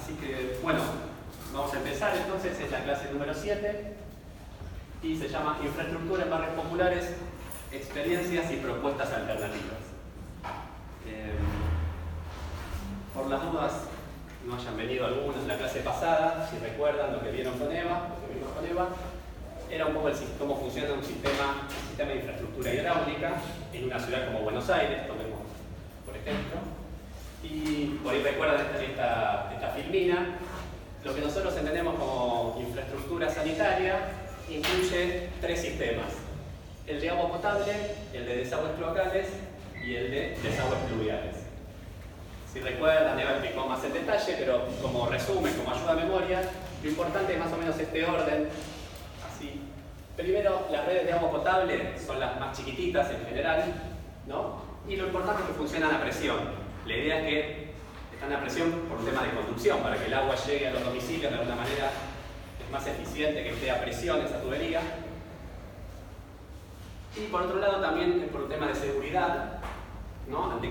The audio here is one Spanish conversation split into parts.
Así que, bueno, vamos a empezar entonces, es la clase número 7 y se llama Infraestructura en Barrios Populares, Experiencias y Propuestas Alternativas. Por las dudas, no hayan venido algunos en la clase pasada, si recuerdan lo que vieron con Eva, era un poco cómo funciona un sistema de infraestructura hidráulica en una ciudad como Buenos Aires, tomemos por ejemplo. Y por ahí recuerdan esta filmina. Lo que nosotros entendemos como infraestructura sanitaria incluye tres sistemas: el de agua potable, el de desagües cloacales y el de desagües pluviales. Si recuerdan, Eva explicó más en detalle, pero como resumen, como ayuda a memoria, lo importante es más o menos este orden. Así. Primero, las redes de agua potable son las más chiquititas en general, ¿no? Y lo importante es que funcionan a presión. La idea es que están a presión por un tema de conducción, para que el agua llegue a los domicilios de alguna manera es más eficiente que esté a presión esa tubería. Y por otro lado también es por un tema de seguridad, ¿no? Ante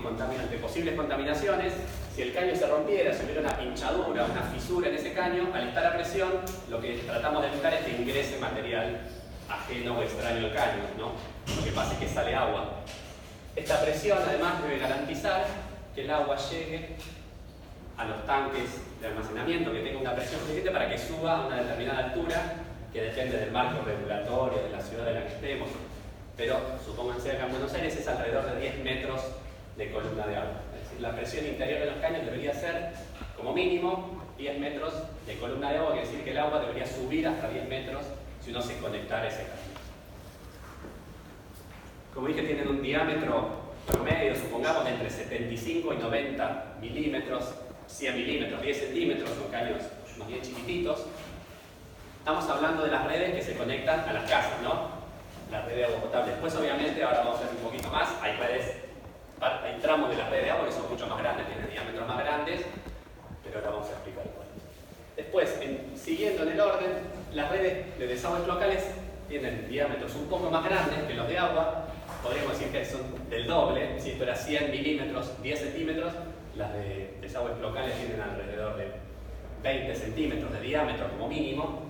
posibles contaminaciones. Si el caño se rompiera, si hubiera una pinchadura, una fisura en ese caño, al estar a presión, lo que tratamos de evitar es que ingrese material ajeno o extraño al caño, ¿no? Lo que pasa es que sale agua. Esta presión además debe garantizar que el agua llegue a los tanques de almacenamiento, que tenga una presión suficiente para que suba a una determinada altura, que depende del marco regulatorio de la ciudad en la que estemos. Pero supónganse acá en Buenos Aires es alrededor de 10 metros de columna de agua. Es decir, la presión interior de los caños debería ser, como mínimo, 10 metros de columna de agua, quiere decir que el agua debería subir hasta 10 metros si uno se conectara a ese caño. Como dije, tienen un diámetro promedio, supongamos, de entre 75 y 90 milímetros, 100 milímetros, 10 centímetros, son caños más bien chiquititos. Estamos hablando de las redes que se conectan a las casas, ¿no? La red de agua potable. Después, obviamente, ahora vamos a ver un poquito más, hay tramos de la red de agua que son mucho más grandes, tienen diámetros más grandes, pero ahora vamos a explicar cuál. Después, siguiendo en el orden, las redes de desagües locales tienen diámetros un poco más grandes que los de agua. Podríamos decir que son del doble. Si esto era 100 milímetros, 10 centímetros, las de desagües locales tienen alrededor de 20 centímetros de diámetro como mínimo.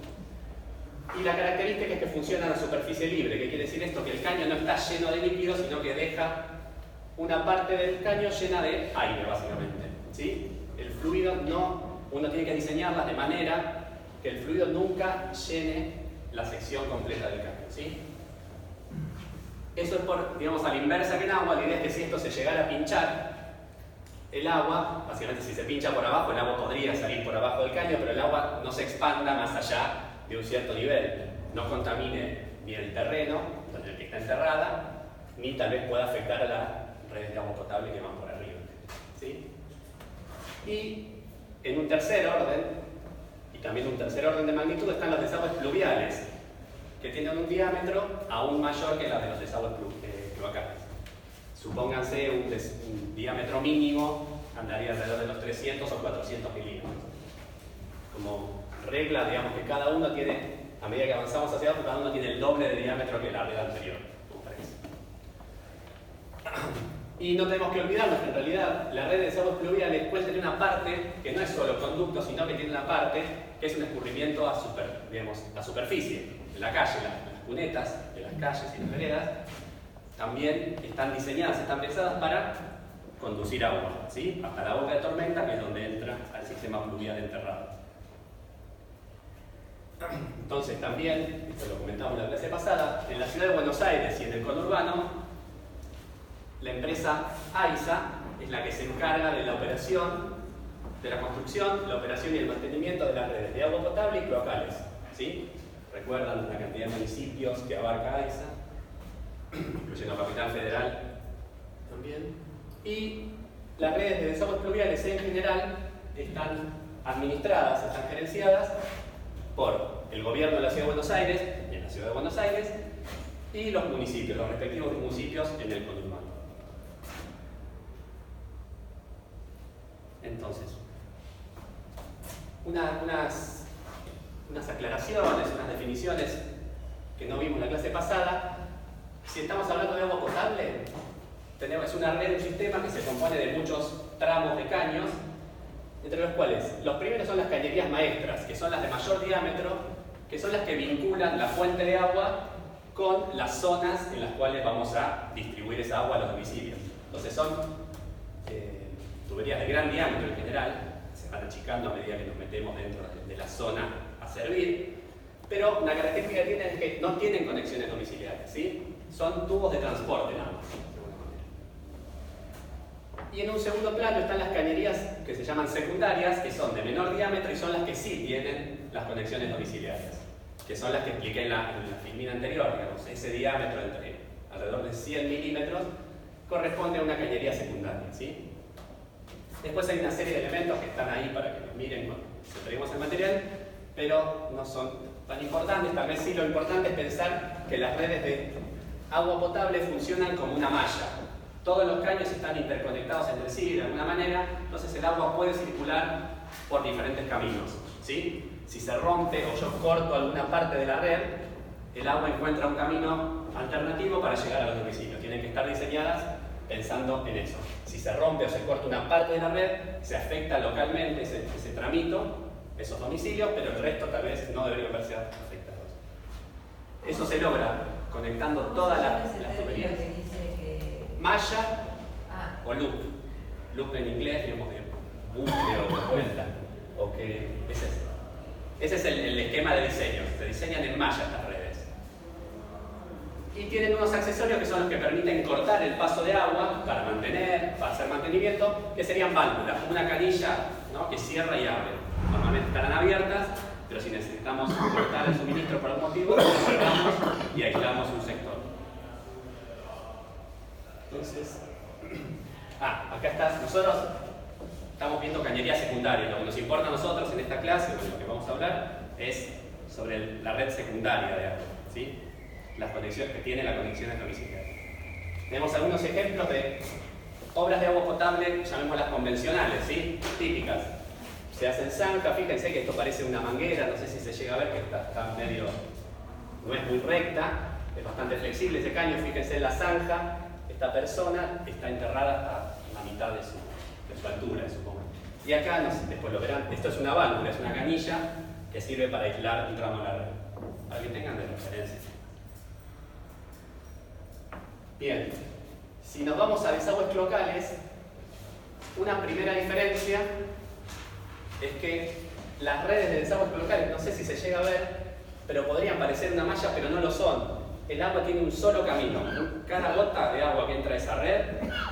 Y la característica es que funcionan a superficie libre. ¿Qué quiere decir esto? Que el caño no está lleno de líquido, sino que deja una parte del caño llena de aire, básicamente, ¿sí? El fluido uno tiene que diseñarlas de manera que el fluido nunca llene la sección completa del caño, ¿sí? Eso es digamos, a la inversa que en agua. La idea es que si esto se llegara a pinchar, el agua, básicamente si se pincha por abajo, el agua podría salir por abajo del caño, pero el agua no se expanda más allá de un cierto nivel, no contamine ni el terreno en el que está enterrada, ni tal vez pueda afectar a las redes de agua potable que van por arriba, ¿sí? Y en un tercer orden, y también un tercer orden de magnitud, están los desagües pluviales, que tienen un diámetro aún mayor que la de los desagües cloacales. Supónganse un diámetro mínimo, andaría alrededor de los 300 o 400 milímetros. Como regla, digamos que cada uno tiene, a medida que avanzamos hacia abajo, cada uno tiene el doble de diámetro que la red anterior. Y no tenemos que olvidarnos que en realidad la red de desagües pluviales puede tener una parte que no es solo conducto, sino que tiene una parte que es un escurrimiento a superficie. En la calle, las cunetas de las calles y las veredas también están diseñadas, están pensadas para conducir agua, ¿sí? Hasta la boca de tormenta, que es donde entra al sistema pluvial enterrado. Entonces también, esto lo comentamos en la clase pasada, en la ciudad de Buenos Aires y en el conurbano, la empresa AISA es la que se encarga de la operación, de la construcción, la operación y el mantenimiento de las redes de agua potable y cloacales, ¿sí? Recuerdan la cantidad de municipios que abarca AISA, incluyendo Capital Federal también. Y las redes de desagües pluviales en general están administradas, están gerenciadas por el gobierno de la Ciudad de Buenos Aires, en la Ciudad de Buenos Aires, y los municipios, los respectivos municipios en el conurbano. Entonces, unas aclaraciones, unas definiciones que no vimos en la clase pasada. Si estamos hablando de agua potable, es una red, un sistema que se compone de muchos tramos de caños entre los cuales los primeros son las cañerías maestras, que son las de mayor diámetro, que son las que vinculan la fuente de agua con las zonas en las cuales vamos a distribuir esa agua a los domicilios. Entonces son tuberías de gran diámetro en general, se van achicando a medida que nos metemos dentro de la zona a servir, pero una característica que tienen es que no tienen conexiones domiciliarias, ¿sí? Son tubos de transporte nada más, de alguna manera. Y en un segundo plano están las cañerías que se llaman secundarias, que son de menor diámetro y son las que sí tienen las conexiones domiciliarias, que son las que expliqué en la filmina anterior, digamos, ese diámetro entre alrededor de 100 milímetros corresponde a una cañería secundaria, ¿sí? Después hay una serie de elementos que están ahí para que los miren cuando centremos el material, pero no son tan importantes. Tal vez sí lo importante es pensar que las redes de agua potable funcionan como una malla. Todos los caños están interconectados entre sí de alguna manera, entonces el agua puede circular por diferentes caminos, ¿sí? Si se rompe o yo corto alguna parte de la red, el agua encuentra un camino alternativo para llegar a los domicilios. Tienen que estar diseñadas pensando en eso. Si se rompe o se corta una parte de la red, se afecta localmente ese tramito, esos domicilios, pero el resto tal vez no deberían verse afectados. Eso se logra conectando todas las tuberías. Malla o loop. Loop en inglés, digamos, de bucle o vuelta. O que ese es el esquema de diseño. Se diseñan en malla estas redes. Y tienen unos accesorios que son los que permiten cortar el paso de agua para hacer mantenimiento, que serían válvulas, como una canilla, ¿no?, que cierra y abre. Normalmente estarán abiertas, pero si necesitamos cortar el suministro por algún motivo, lo cerramos y aislamos un sector. Entonces, acá está. Nosotros estamos viendo cañería secundaria. Lo que nos importa a nosotros en esta clase, o lo que vamos a hablar, es sobre la red secundaria de agua, ¿sí? Las conexiones que tiene la conexión domiciliaria. Tenemos algunos ejemplos de obras de agua potable, llamémoslas convencionales, ¿sí? Típicas. Se hacen zanja, fíjense que esto parece una manguera, no sé si se llega a ver que está medio, no es muy recta, es bastante flexible ese caño, fíjense en la zanja, esta persona está enterrada hasta la mitad de su altura, supongo. Y acá, no sé, después lo verán, esto es una válvula, es una canilla que sirve para aislar un tramo de la red, para que tengan de referencia. Bien, si nos vamos a desagües locales, una primera diferencia es que las redes de desagües locales, no sé si se llega a ver, pero podrían parecer una malla, pero no lo son. El agua tiene un solo camino. Cada gota de agua que entra a esa red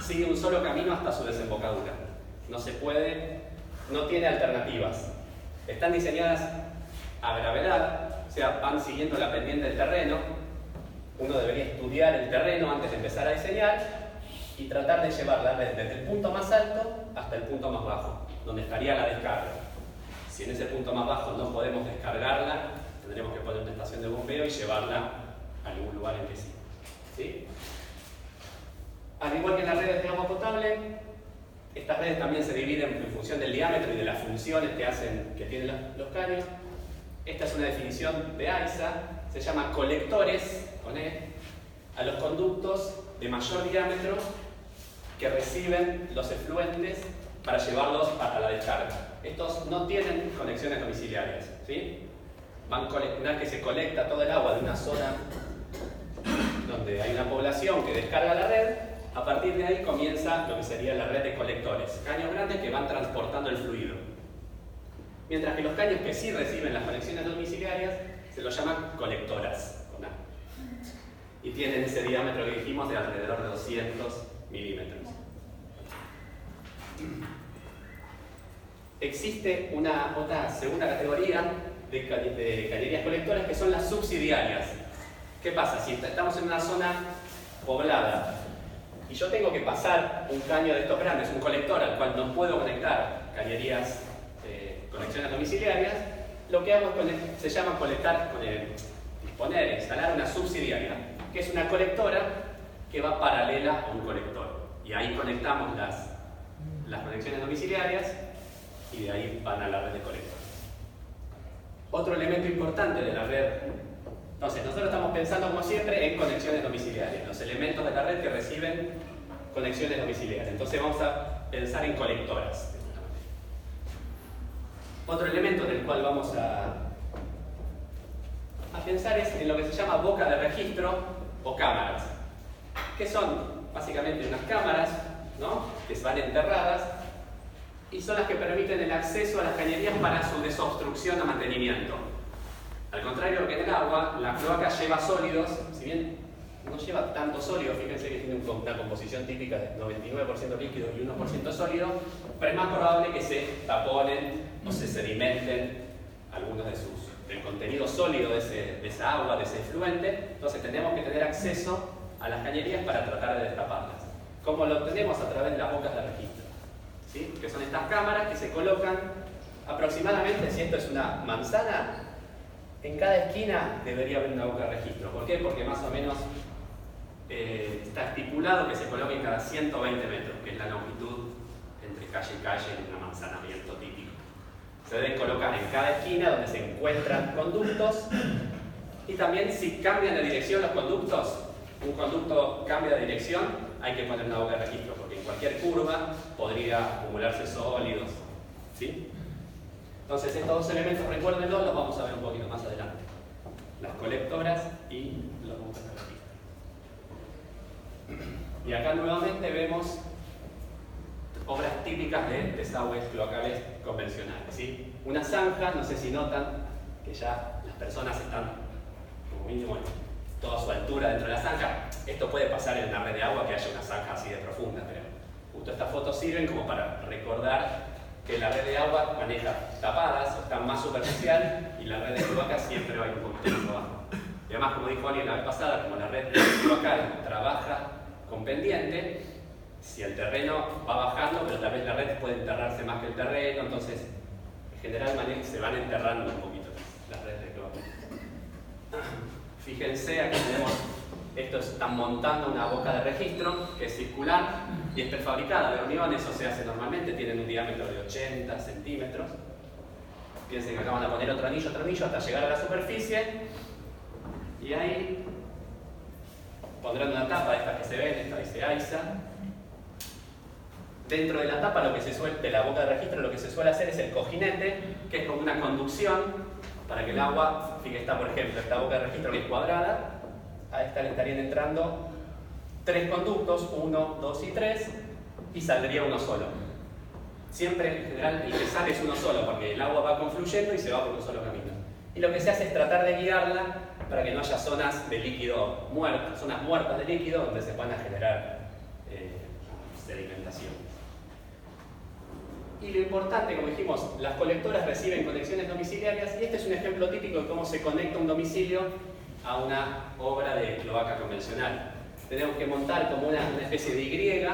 sigue un solo camino hasta su desembocadura. No se puede, no tiene alternativas. Están diseñadas a gravedad, o sea, van siguiendo la pendiente del terreno. Uno debería estudiar el terreno antes de empezar a diseñar y tratar de llevar la red desde el punto más alto hasta el punto más bajo, donde estaría la descarga. Si en ese punto más bajo no podemos descargarla, tendremos que poner una estación de bombeo y llevarla a algún lugar en que sí. ¿Sí? Al igual que en las redes de agua potable, estas redes también se dividen en función del diámetro y de las funciones que tienen los caños. Esta es una definición de AISA. Se llama colectores, con E, a los conductos de mayor diámetro que reciben los efluentes para llevarlos hasta la descarga. Estos no tienen conexiones domiciliarias, ¿sí? Una vez que se colecta todo el agua de una zona donde hay una población que descarga la red, a partir de ahí comienza lo que sería la red de colectores, caños grandes que van transportando el fluido. Mientras que los caños que sí reciben las conexiones domiciliarias se los llaman colectoras, con A. Y tienen ese diámetro que dijimos de alrededor de 200 milímetros. Existe otra segunda categoría de cañerías colectoras que son las subsidiarias. ¿Qué pasa? Si estamos en una zona poblada y yo tengo que pasar un caño de estos grandes, un colector al cual no puedo conectar cañerías, conexiones domiciliarias, lo que hago es se llama instalar una subsidiaria, que es una colectora que va paralela a un colector. Y ahí conectamos las conexiones domiciliarias y de ahí van a la red de colectores. Otro elemento importante de la red. Entonces, nosotros estamos pensando, como siempre, en conexiones domiciliarias, los elementos de la red que reciben conexiones domiciliarias. Entonces vamos a pensar en colectoras. Otro elemento en el cual vamos a pensar es en lo que se llama boca de registro o cámaras, que son básicamente unas cámaras, ¿no?, que van enterradas y son las que permiten el acceso a las cañerías para su desobstrucción o mantenimiento. Al contrario que en el agua, la cloaca lleva sólidos, si bien no lleva tanto sólido, fíjense que tiene una composición típica de 99% líquido y 1% sólido, pero es más probable que se taponen o se sedimenten algunos del contenido sólido de esa agua, de ese efluente. Entonces tenemos que tener acceso a las cañerías para tratar de destaparlas. ¿Cómo lo obtenemos? A través de las bocas de registro, ¿sí?, que son estas cámaras que se colocan aproximadamente, si esto es una manzana, en cada esquina debería haber una boca de registro. ¿Por qué? Porque más o menos está estipulado que se coloquen cada 120 metros, que es la longitud entre calle y calle en un amanzanamiento típico. Se deben colocar en cada esquina donde se encuentran conductos, y también si cambian de dirección los conductos, un conducto cambia de dirección, hay que poner una boca de registro, porque en cualquier curva podría acumularse sólidos, ¿sí? Entonces estos dos elementos, recuérdenlo, los vamos a ver un poquito más adelante. Las colectoras y los bocas de registro. Y acá nuevamente vemos obras típicas de desagües cloacales convencionales, ¿sí? Una zanja, no sé si notan que ya las personas están como mínimo en toda su altura dentro de la zanja. Esto puede pasar en una red de agua que haya una zanja así de profunda, pero justo estas fotos sirven como para recordar que la red de agua maneja tapadas o está más superficial y la red de cloaca siempre va a ir un poquito más abajo. Y además, como dijo alguien la vez pasada, como la red cloacal trabaja con pendiente, si el terreno va bajando, pero tal vez la red puede enterrarse más que el terreno, entonces en general se van enterrando un poquito las redes de cloaca. Fíjense, aquí tenemos, están montando una boca de registro que es circular y es prefabricada de hormigón. Eso se hace normalmente, tienen un diámetro de 80 centímetros. Piensen que acá van a poner otro anillo hasta llegar a la superficie, y ahí pondrán una tapa de estas que se ven, esta dice AISA. Dentro de la tapa, de la boca de registro, lo que se suele hacer es el cojinete, que es como una conducción para que el agua, fíjense, está por ejemplo esta boca de registro que es cuadrada, a esta le estarían entrando 3 conductos, 1, 2 y 3, y saldría uno solo. Siempre, en general, el que sale es uno solo, porque el agua va confluyendo y se va por un solo camino. Y lo que se hace es tratar de guiarla para que no haya zonas de líquido muertas, zonas muertas de líquido donde se van a generar sedimentación. Y lo importante, como dijimos, las colectoras reciben conexiones domiciliarias, y este es un ejemplo típico de cómo se conecta un domicilio a una obra de cloaca convencional. Tenemos que montar como una especie de Y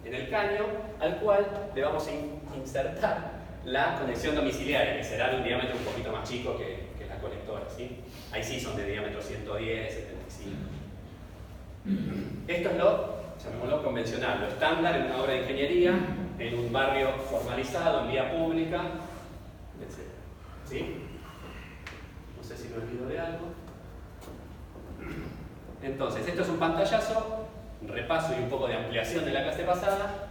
en el caño, al cual le vamos a insertar la conexión domiciliaria, que será de un diámetro un poquito más chico que la colectora, ¿sí? Ahí sí son de diámetro 110, 75. Esto es llamémoslo convencional, lo estándar en una obra de ingeniería, en un barrio formalizado, en vía pública, etc. ¿Sí? No sé si me olvido de algo. Entonces, esto es un pantallazo, un repaso y un poco de ampliación de la clase pasada.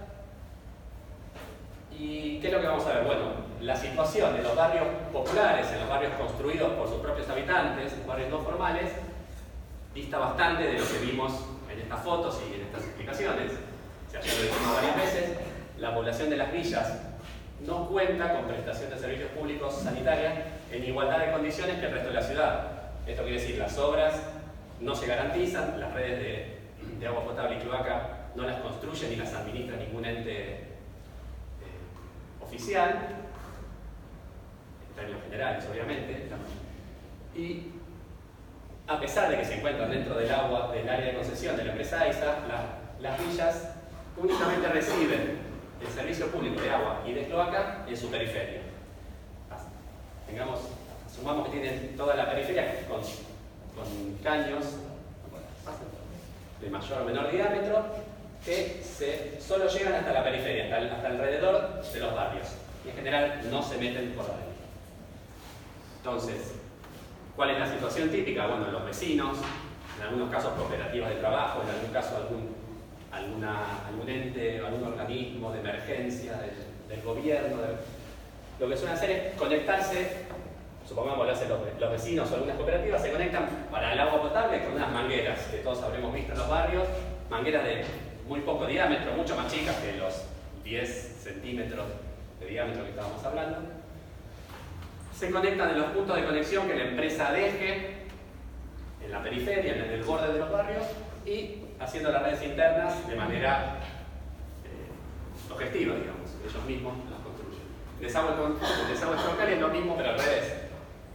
¿Y qué es lo que vamos a ver? Bueno, la situación de los barrios populares, en los barrios construidos por sus propios habitantes, en barrios no formales, dista bastante de lo que vimos en estas fotos y en estas explicaciones. Ya lo dijimos varias veces, la población de las villas no cuenta con prestación de servicios públicos sanitarios en igualdad de condiciones que el resto de la ciudad. Esto quiere decir, las obras no se garantizan, las redes de agua potable y cloaca no las construye ni las administra ningún ente oficial, en términos generales obviamente, y a pesar de que se encuentran dentro del área de concesión de la empresa AISA, las villas únicamente reciben el servicio público de agua y de cloaca en su periferia. Asumamos que tienen toda la periferia con caños de mayor o menor diámetro que solo llegan hasta la periferia, hasta alrededor de los barrios, y en general no se meten por ahí. Entonces, ¿cuál es la situación típica? Bueno, los vecinos, en algunos casos cooperativas de trabajo, en algún caso algún ente, algún organismo de emergencia del gobierno. Lo que suelen hacer es conectar supongamos lo hacen los vecinos o algunas cooperativas, se conectan para el agua potable con unas mangueras que todos habremos visto en los barrios, mangueras de muy poco diámetro, mucho más chicas que los 10 centímetros de diámetro que estábamos hablando. Se conectan en los puntos de conexión que la empresa deje en la periferia, en el borde de los barrios, y haciendo las redes internas de manera objetiva, digamos, ellos mismos las construyen. El desagüe cloacal es lo mismo, pero al revés.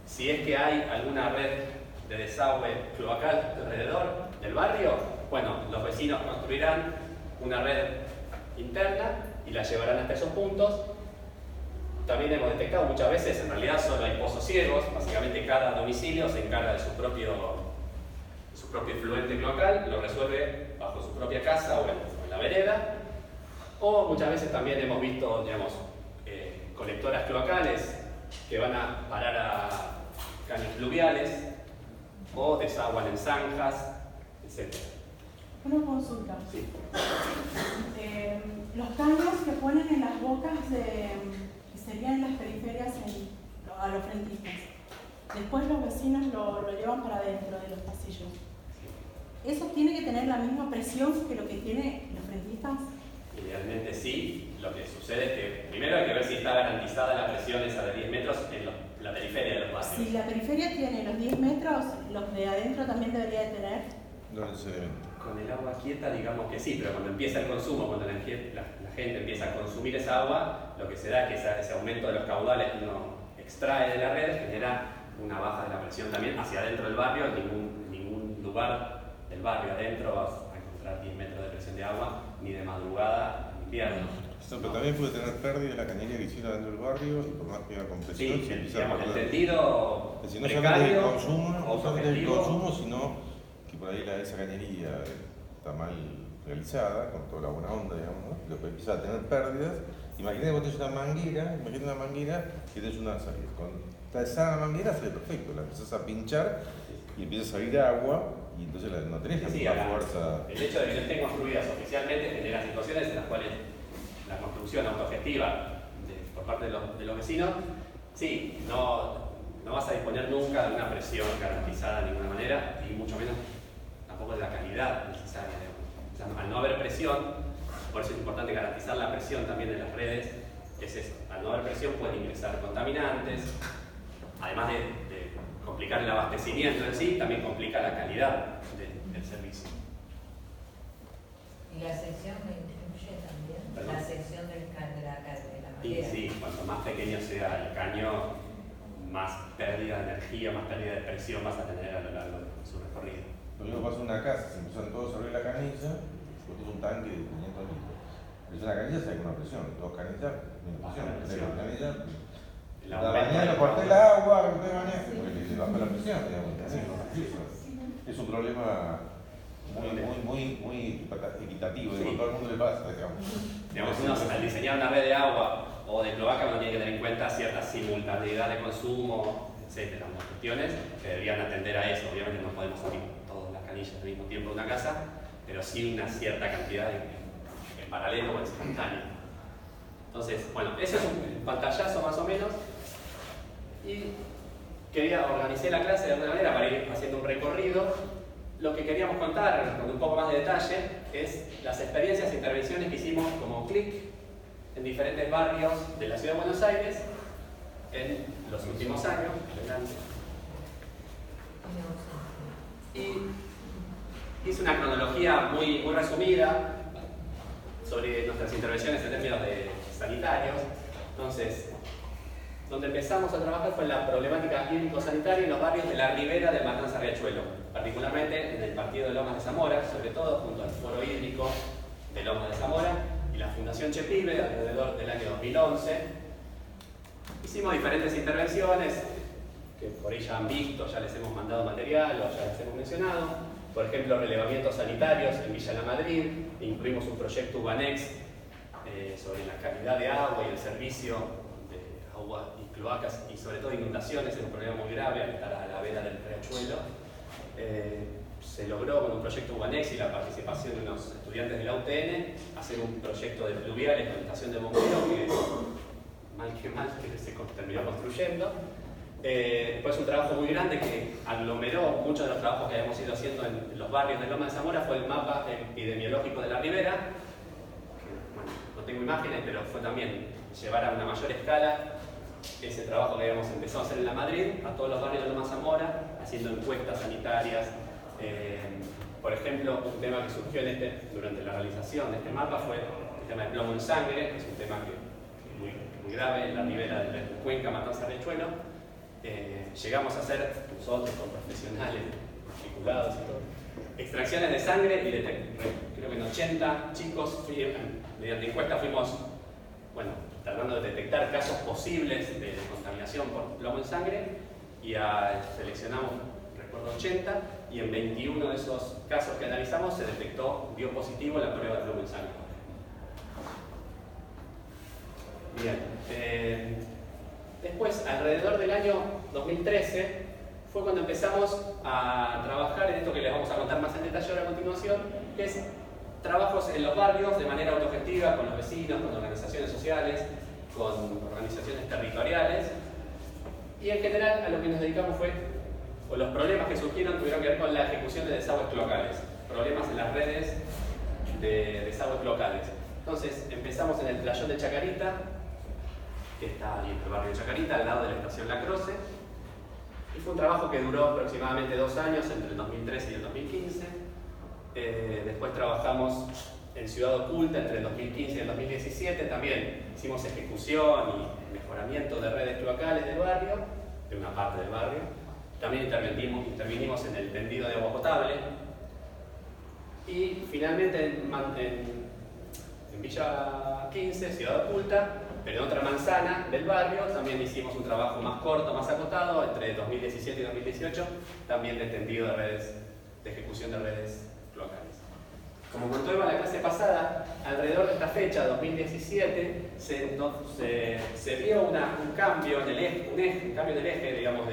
Si es que hay alguna red de desagüe cloacal alrededor del barrio, bueno, los vecinos construirán una red interna y la llevarán hasta esos puntos. También hemos detectado muchas veces, en realidad solo hay pozos ciegos, básicamente cada domicilio se encarga de su propio efluente cloacal, lo resuelve bajo su propia casa o en la vereda. O muchas veces también hemos visto, digamos, colectoras cloacales que van a parar a caños fluviales o desaguan en zanjas, etc. Una consulta. Sí. Los caños que ponen en las bocas que serían en las periferias a los frentistas, después los vecinos lo llevan para adentro de los pasillos. ¿Eso tiene que tener la misma presión que lo que tienen los frentistas? Idealmente sí. Lo que sucede es que primero hay que ver si está garantizada la presión esa de 10 metros en la periferia de los barrios. Si la periferia tiene los 10 metros, los de adentro también debería de tener. No necesariamente. Con el agua quieta digamos que sí, pero cuando empieza el consumo, cuando la gente empieza a consumir esa agua, lo que se da es que ese aumento de los caudales que uno extrae de la red genera una baja de la presión también hacia adentro del barrio. En ningún lugar del barrio adentro vas a encontrar 10 metros de presión de agua, ni de madrugada en invierno. No, pero también puede tener pérdida la cañería que hicieron dentro del barrio y por más que haga compresión, Sí, se empieza a digamos, perder. entendido Si no solamente precario, el consumo, no solamente el objetivo. consumo, sino que por ahí esa cañería está mal realizada, con toda la buena onda, digamos, ¿no? Después empieza a tener pérdidas. Imagínate que vos tenés una manguera que tenés una salida. Cuando está sana la manguera, sale perfecto, la empezás a pinchar y empieza a salir agua y entonces no tenés la misma fuerza. El hecho de que no estén construidas oficialmente genera situaciones en las cuales la construcción autogestiva por parte de los vecinos, sí, no vas a disponer nunca de una presión garantizada de ninguna manera y mucho menos tampoco de la calidad necesaria. O sea, al no haber presión, por eso es importante garantizar la presión también en las redes, es eso. Al no haber presión pueden ingresar contaminantes, además de complicar el abastecimiento en sí, también complica la calidad del servicio. Y la sección me incluye también. ¿Perdón? La sección de la manguera. Y sí, cuanto más pequeño sea el caño, más pérdida de energía, más pérdida de presión vas a tener a lo largo de su recorrido. Lo mismo pasa en una casa, se empiezan todos a abrir la canilla, vos tenés un tanque de 500 litros. Pero una canilla se con una presión, dos canillas, misma presión. Tenés la canilla, la mañana corté el agua, corté la mañana, le bajó la presión, digamos. Es un problema muy equitativo, Sí. a todo el mundo le pasa, digamos. Digamos, uno al diseñar una red de agua o de cloaca uno tiene que tener en cuenta cierta simultaneidad de consumo, etcétera, unas cuestiones que deberían atender a eso. Obviamente no podemos abrir todas las canillas al mismo tiempo de una casa, pero sí una cierta cantidad en paralelo o en simultáneo. Entonces, bueno, eso es un pantallazo más o menos. Y organicé la clase de alguna manera para ir haciendo un recorrido. Lo que queríamos contar con un poco más de detalle es las experiencias e intervenciones que hicimos como CLIC en diferentes barrios de la Ciudad de Buenos Aires en los últimos años. Y hice una cronología muy resumida sobre nuestras intervenciones en términos sanitarios. Entonces, donde empezamos a trabajar fue en la problemática hídrico-sanitaria en los barrios de la ribera del Matanza Riachuelo, particularmente en el partido de Lomas de Zamora, sobre todo junto al Foro Hídrico de Lomas de Zamora y la Fundación Chepibe alrededor del año 2011. Hicimos diferentes intervenciones que por ahí ya han visto, ya les hemos mandado material o ya les hemos mencionado. Por ejemplo, relevamientos sanitarios en Villa La Madrid, incluimos un proyecto UBANEX sobre la calidad de agua y el servicio de agua y cloacas y sobre todo inundaciones, es un problema muy grave al estar a la vera del riachuelo. Se logró con un proyecto UBANEX y la participación de unos estudiantes de la UTN hacer un proyecto de fluviales con estación de bombeo que mal que se terminó construyendo. Después un trabajo muy grande que aglomeró muchos de los trabajos que habíamos ido haciendo en los barrios de Loma de Zamora fue el mapa epidemiológico de la Ribera. Que, bueno, no tengo imágenes, pero fue también llevar a una mayor escala ese trabajo que habíamos empezado a hacer en la Madrid, a todos los barrios de Loma de Zamora, haciendo encuestas sanitarias. Por ejemplo, un tema que surgió durante la realización de este mapa fue el tema de plomo en sangre, que es un tema que es muy grave en la ribera de la Cuenca, Matanza, Riachuelo. Llegamos a hacer, nosotros con profesionales, articulados y todo, extracciones de sangre y creo que en 80 chicos, mediante encuesta fuimos, tratando de detectar casos posibles de contaminación por plomo en sangre y seleccionamos, recuerdo, 80 y en 21 de esos casos que analizamos se dio positivo la prueba de plomo en sangre. Bien. Después, alrededor del año 2013, fue cuando empezamos a trabajar en esto que les vamos a contar más en detalle ahora a continuación, que es trabajos en los barrios de manera autogestiva, con los vecinos, con organizaciones sociales, con organizaciones territoriales. Y en general a lo que nos dedicamos los problemas que surgieron tuvieron que ver con la ejecución de desagües cloacales, problemas en las redes de desagües cloacales. Entonces empezamos en el playón de Chacarita, que está ahí en el barrio de Chacarita, al lado de la estación La Croce, y fue un trabajo que duró aproximadamente 2 años, entre el 2013 y el 2015. Después trabajamos en Ciudad Oculta entre el 2015 y el 2017, también hicimos ejecución y mejoramiento de redes cloacales del barrio, de una parte del barrio. También intervinimos en el tendido de agua potable. Y finalmente en Villa 15, Ciudad Oculta, pero en otra manzana del barrio, también hicimos un trabajo más corto, más acotado, entre 2017 y 2018, también de tendido de redes, de ejecución de redes locales. Como contó Eva en la clase pasada, alrededor de esta fecha, 2017, se vio un cambio en el eje, digamos,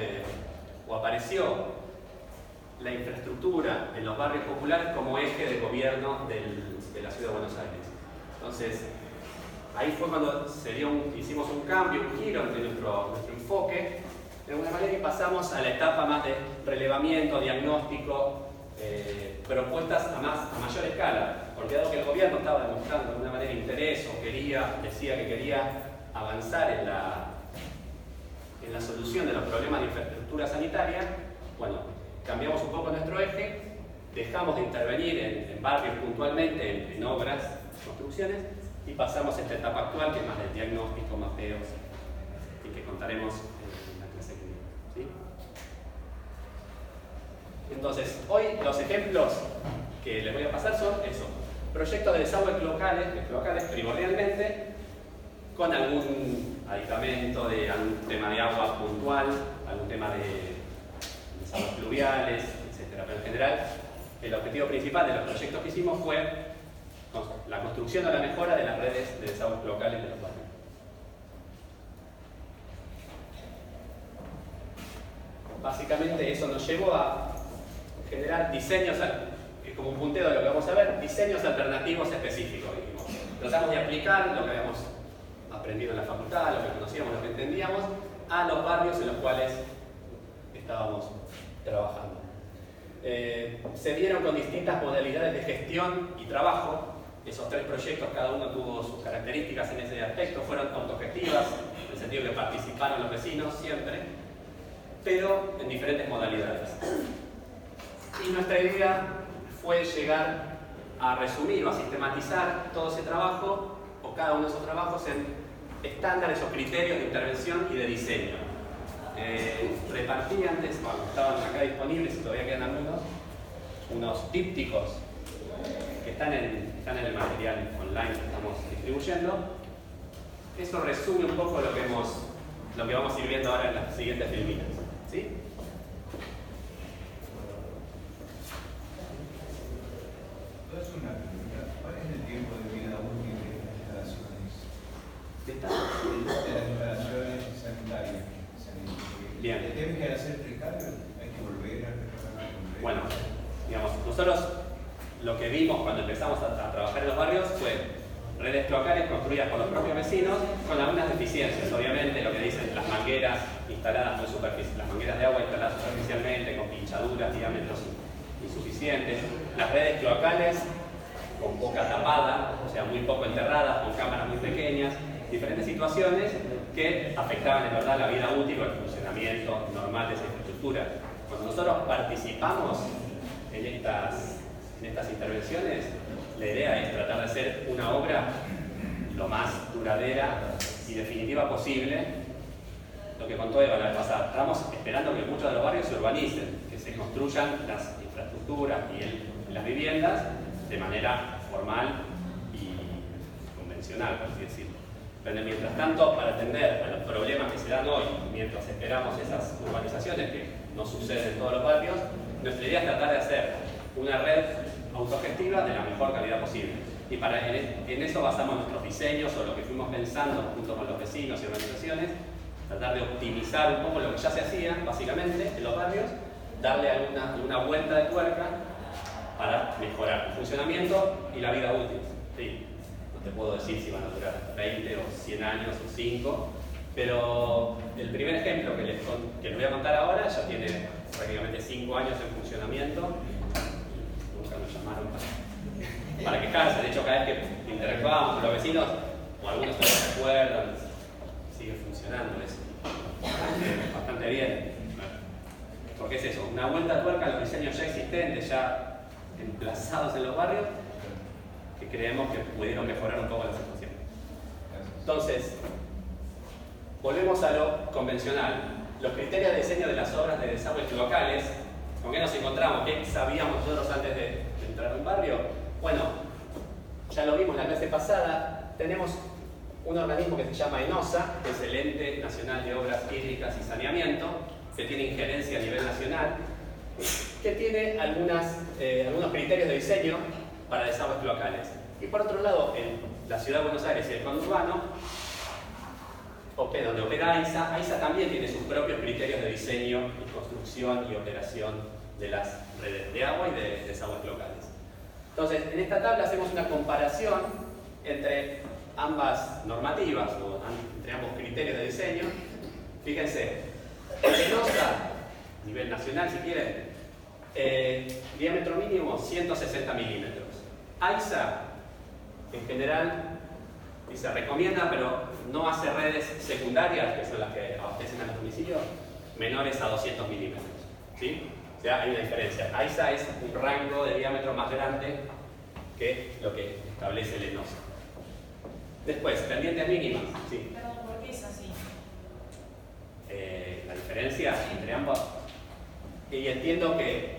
o apareció la infraestructura en los barrios populares como eje de gobierno de la Ciudad de Buenos Aires. Entonces, ahí fue cuando hicimos un cambio, un giro de nuestro enfoque, de alguna manera, y pasamos a la etapa más de relevamiento, diagnóstico, propuestas a mayor escala, porque dado que el gobierno estaba demostrando de alguna manera interés o decía que quería avanzar en la solución de los problemas de infraestructura sanitaria, cambiamos un poco nuestro eje, dejamos de intervenir en barrios puntualmente, en obras, construcciones, y pasamos a esta etapa actual, que es más del diagnóstico, mapeos, y que contaremos en la clase que viene. ¿Sí? Entonces, hoy los ejemplos que les voy a pasar son eso: proyectos de desagües cloacales primordialmente, con algún aditamento de algún tema de agua puntual, algún tema de desagües pluviales, etc. Pero en general, el objetivo principal de los proyectos que hicimos fue la construcción o la mejora de las redes de desagües cloacales de los barrios. Básicamente eso nos llevó a generar diseños, como un punteo de lo que vamos a ver, diseños alternativos específicos. Dijimos. Tratamos de aplicar lo que habíamos aprendido en la facultad, lo que conocíamos, lo que entendíamos, a los barrios en los cuales estábamos trabajando. Se dieron con distintas modalidades de gestión y trabajo. Esos 3 proyectos, cada uno tuvo sus características en ese aspecto, fueron autogestivas, en el sentido que participaron los vecinos siempre, pero en diferentes modalidades. Y nuestra idea fue llegar a resumir o a sistematizar todo ese trabajo, o cada uno de esos trabajos, en estándares o criterios de intervención y de diseño. Repartí antes, estaban acá disponibles, y todavía quedan algunos, unos dípticos que están en el material online que estamos distribuyendo. Eso resume un poco lo que vamos a ir viendo ahora en las siguientes filminas. ¿Sí? Es una pregunta. ¿Cuál es el tiempo de vida útil de las instalaciones? ¿De las instalaciones sanitarias? Bien. ¿Tienen que hacer precario? ¿Hay que volver a reparar? Bueno, digamos, nosotros lo que vimos cuando empezamos a trabajar en los barrios fue redes cloacales construidas por los propios vecinos con algunas deficiencias, obviamente, lo que dicen las mangueras instaladas muy superficiales, las mangueras de agua instaladas superficialmente, con pinchaduras, diámetros insuficientes, las redes cloacales con poca tapada, o sea, muy poco enterradas, con cámaras muy pequeñas, diferentes situaciones que afectaban en verdad la vida útil o el funcionamiento normal de esa infraestructura. Cuando nosotros participamos en estas intervenciones, la idea es tratar de hacer una obra lo más duradera y definitiva posible. Lo que contó Eva la vez pasada, estamos esperando que muchos de los barrios se urbanicen, que se construyan las infraestructuras y las viviendas de manera formal y convencional, por así decirlo. Pero mientras tanto, para atender a los problemas que se dan hoy, mientras esperamos esas urbanizaciones que no suceden en todos los barrios, nuestra idea es tratar de hacer una red autogestiva de la mejor calidad posible. Y en eso basamos nuestros diseños o lo que fuimos pensando junto con los vecinos y organizaciones, tratar de optimizar un poco lo que ya se hacía, básicamente, en los barrios, darle alguna vuelta de tuerca para mejorar el funcionamiento y la vida útil. Sí, no te puedo decir si van a durar 20 o 100 años o 5, pero el primer ejemplo que les voy a contar ahora ya tiene prácticamente 5 años en funcionamiento. Nunca nos llamaron para quejarse. De hecho, cada vez que interactuábamos con los vecinos, o algunos no se acuerdan, sigue funcionando eso. Bastante bien. Porque es eso, una vuelta a tuerca a los diseños ya existentes, ya emplazados en los barrios, que creemos que pudieron mejorar un poco la situación. Entonces, volvemos a lo convencional. Los criterios de diseño de las obras de desagües locales, ¿con qué nos encontramos? ¿Qué sabíamos nosotros antes de entrar a un barrio? Bueno, ya lo vimos la clase pasada, tenemos un organismo que se llama ENOSA, que es el Ente Nacional de Obras Hídricas y Saneamiento, que tiene injerencia a nivel nacional, que tiene algunos criterios de diseño para desagües locales. Y por otro lado, en la Ciudad de Buenos Aires y el conurbano, donde opera AISA, AISA también tiene sus propios criterios de diseño y construcción y operación de las redes de agua y de desagües locales. Entonces, en esta tabla hacemos una comparación entre ambas normativas, o entre ambos criterios de diseño. Fíjense, ENOSA, a nivel nacional si quieren, diámetro mínimo 160 milímetros. AISA, en general, dice recomienda, pero no hace redes secundarias, que son las que abastecen a los municipios, menores a 200 milímetros. ¿Sí? O sea, hay una diferencia. AISA es un rango de diámetro más grande que lo que establece el ENOSA. Después, pendientes mínimas. ¿Sí? Perdón, ¿por qué es así? La diferencia entre ambas. Y entiendo que,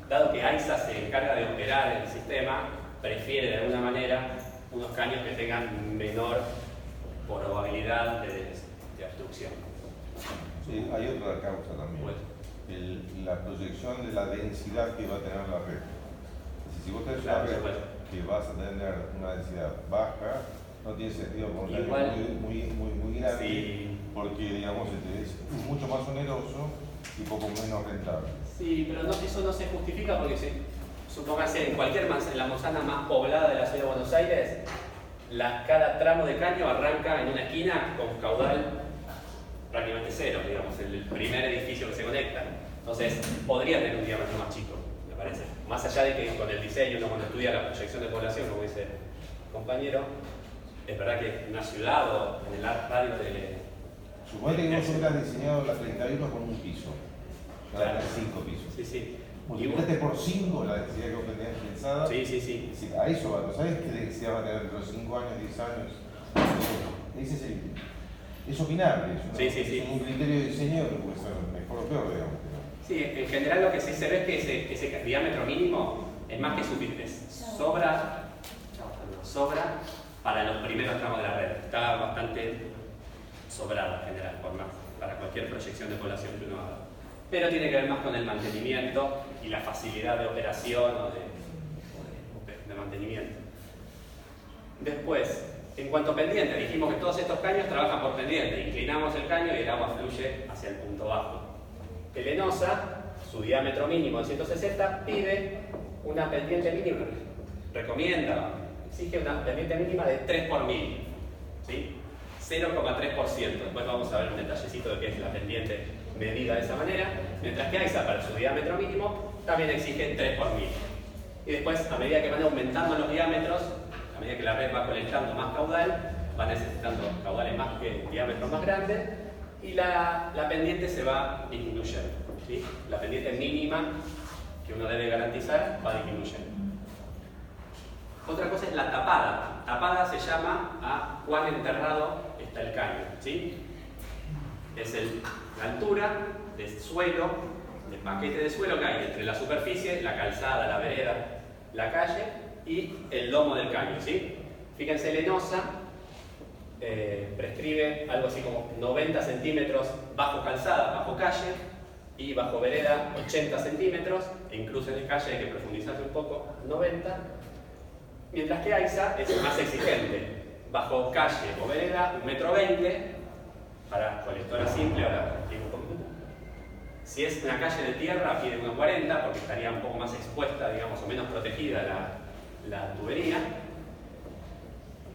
dado que AISA se encarga de operar el sistema, prefiere de alguna manera unos caños que tengan menor probabilidad de obstrucción. Sí, hay otra causa también. Bueno. La proyección de la densidad que va a tener la red. Si vos tenés Claro, una red bueno. que vas a tener una densidad baja, no tiene sentido poner Igual, muy grande, sí. porque digamos es mucho más oneroso y poco menos rentable. Sí, pero eso no se justifica porque supóngase en en la manzana más poblada de la ciudad de Buenos Aires, cada tramo de caño arranca en una esquina con caudal prácticamente cero, digamos, el primer edificio que se conecta. Entonces, podría tener un diámetro más chico, me parece. Más allá de que con el diseño, uno cuando estudia la proyección de población, como dice el compañero, es verdad que una ciudad o en el radio de... Suponete que vos hubieras diseñado la 31 con un piso, Claro. 5 pisos. Sí, sí. Multiplicaste por 5 la densidad que vos tenías pensada. Sí, sí, sí. Sí, a eso va, ¿no sabes qué densidad va a tener dentro de 5 años, 10 años? Es opinable, es un criterio de diseño que puede ser mejor o peor, digamos. Sí, en general lo que sí se ve es que ese diámetro mínimo es más que suficiente, sobra para los primeros tramos de la red. Está bastante sobrado en general, para cualquier proyección de población que uno haga. Pero tiene que ver más con el mantenimiento y la facilidad de operación o de mantenimiento. Después, en cuanto a pendiente, dijimos que todos estos caños trabajan por pendiente. Inclinamos el caño y el agua fluye hacia el punto bajo. El ENOSA, su diámetro mínimo de 160, pide una pendiente mínima, recomienda, exige una pendiente mínima de 3 por 1000, ¿sí? 0,3%. Después vamos a ver un detallecito de qué es la pendiente medida de esa manera. Mientras que AISA, para su diámetro mínimo, también exige 3 por 1000. Y después, a medida que van aumentando los diámetros, a medida que la red va colectando más caudal, va necesitando caudales diámetros más grandes, y la pendiente se va disminuyendo, ¿sí? La pendiente mínima que uno debe garantizar va disminuyendo. Otra cosa es la tapada. Tapada se llama a cuán enterrado está el caño, ¿sí? Es la altura del suelo, del paquete de suelo que hay entre la superficie, la calzada, la vereda, la calle y el lomo del caño, ¿sí? Fíjense, el ENOSA prescribe algo así como 90 centímetros bajo calzada, bajo calle, y bajo vereda 80 centímetros, e incluso en calle hay que profundizarse un poco, 90, mientras que AISA es más exigente, bajo calle o vereda 1,20 m, para colectora simple, ahora explico un poquito. Si es una calle de tierra pide 1,40 m porque estaría un poco más expuesta, digamos, o menos protegida la tubería.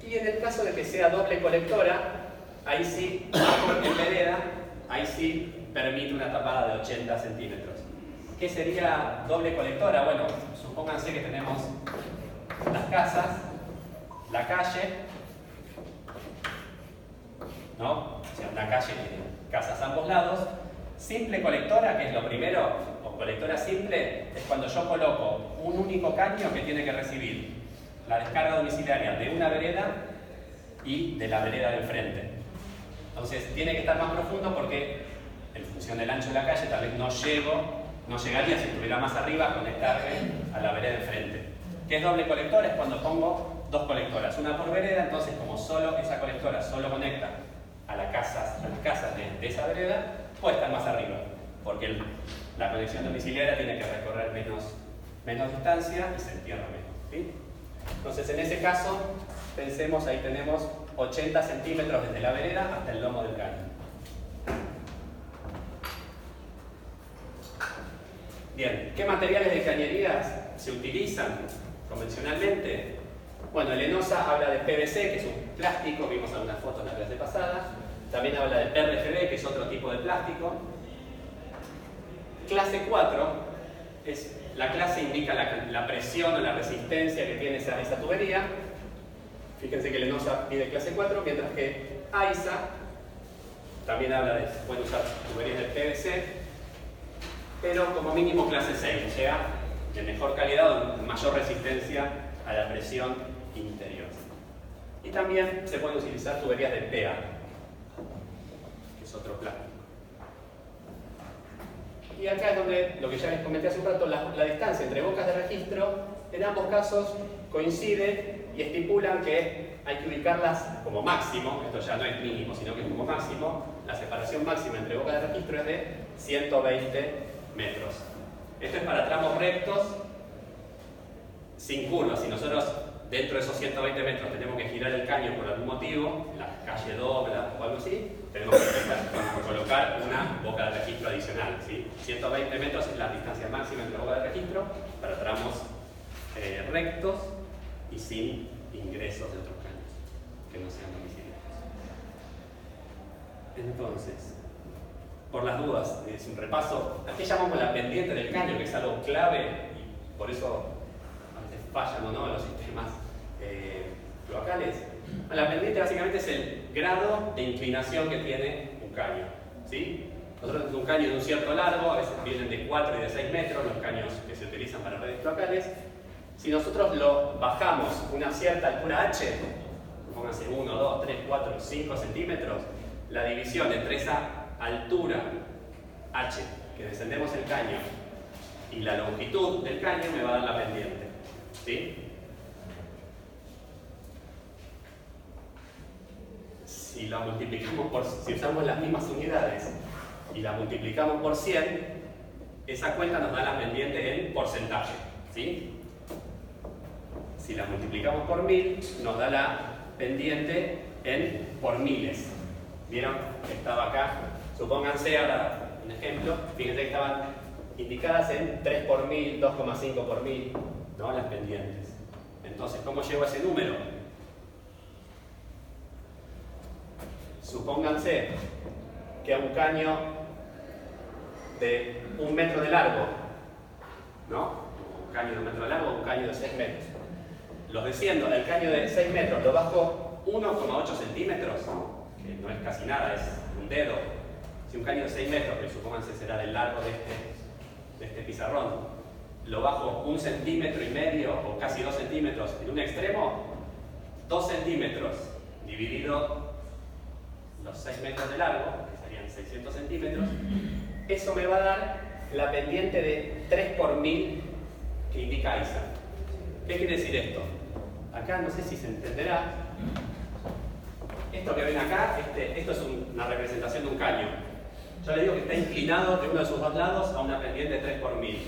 Y en el caso de que sea doble colectora, ahí sí, en vereda, ahí sí permite una tapada de 80 centímetros. ¿Qué sería doble colectora? Bueno, supónganse que tenemos las casas, la calle, ¿no? O sea, una calle tiene casas a ambos lados. Simple colectora, que es lo primero, o colectora simple, es cuando yo coloco un único caño que tiene que recibir la descarga domiciliaria de una vereda y de la vereda del frente. Entonces tiene que estar más profundo porque en función del ancho de la calle tal vez no llegaría, si estuviera más arriba, a conectarme a la vereda del frente. ¿Qué es doble colectora? Es cuando pongo dos colectoras, una por vereda, entonces como solo esa colectora solo conecta a las casas de esa vereda, puede estar más arriba, porque la conexión domiciliaria tiene que recorrer menos distancia y se entierra menos, ¿sí? Entonces, en ese caso, pensemos, ahí tenemos 80 centímetros desde la vereda hasta el lomo del caño. Bien, ¿qué materiales de cañerías se utilizan convencionalmente? Bueno, el ENOSA habla de PVC, que es un plástico, vimos algunas fotos en la clase pasada. También habla del RGB, que es otro tipo de plástico. Clase 4 es la clase indica la presión o la resistencia que tiene esa tubería. Fíjense que el ENOSA pide clase 4, mientras que AISA también habla de que pueden usar tuberías de PVC, pero como mínimo clase 6, o sea, de mejor calidad o mayor resistencia a la presión interior. Y también se pueden utilizar tuberías de PA, que es otro plástico. Y acá es donde, lo que ya les comenté hace un rato, la distancia entre bocas de registro, en ambos casos coincide y estipulan que hay que ubicarlas como máximo, esto ya no es mínimo, sino que es como máximo, la separación máxima entre bocas de registro es de 120 metros. Esto es para tramos rectos sin curvas. Si nosotros dentro de esos 120 metros tenemos que girar el caño por algún motivo, en la calle dobla o algo así, tenemos que colocar una boca de registro adicional, ¿sí? 120 metros es la distancia máxima entre boca de registro para tramos rectos y sin ingresos de otros caños que no sean domiciliarios. Entonces, por las dudas, es un repaso. Aquí llamamos la pendiente del caño, que es algo clave y por eso a veces fallan o no los sistemas cloacales. La pendiente básicamente es el grado de inclinación que tiene un caño, ¿sí? Nosotros tenemos un caño de un cierto largo, a veces vienen de 4 y de 6 metros, los caños que se utilizan para redes cloacales. Si nosotros lo bajamos una cierta altura H, pónganse 1, 2, 3, 4, 5 centímetros, la división entre esa altura H que descendemos el caño y la longitud del caño me va a dar la pendiente, ¿sí? Si la multiplicamos si usamos las mismas unidades y la multiplicamos por 100, esa cuenta nos da la pendiente en porcentaje, ¿sí? Si la multiplicamos por 1000, nos da la pendiente por miles. ¿Vieron? Estaba acá. Supónganse ahora un ejemplo. Fíjense que estaban indicadas en 3 por 1000, 2,5 por 1000, ¿no? Las pendientes. Entonces, ¿cómo llego a ese número? Supónganse que a un caño de 1 metro de largo, ¿no? Un caño de 1 metro de largo, un caño de 6 metros. Los desciendo, el caño de 6 metros lo bajo 1,8 centímetros, que no es casi nada, es un dedo. Si un caño de 6 metros, que supónganse será del largo de este pizarrón, lo bajo 1,5 centímetros o casi 2 centímetros en un extremo, 2 centímetros dividido los 6 metros de largo, que serían 600 centímetros, eso me va a dar la pendiente de 3 por 1000 que indica ISA. ¿Qué quiere decir esto? Acá no sé si se entenderá. Esto que ven acá, esto es una representación de un caño. Yo le digo que está inclinado de uno de sus dos lados a una pendiente de 3 por 1000.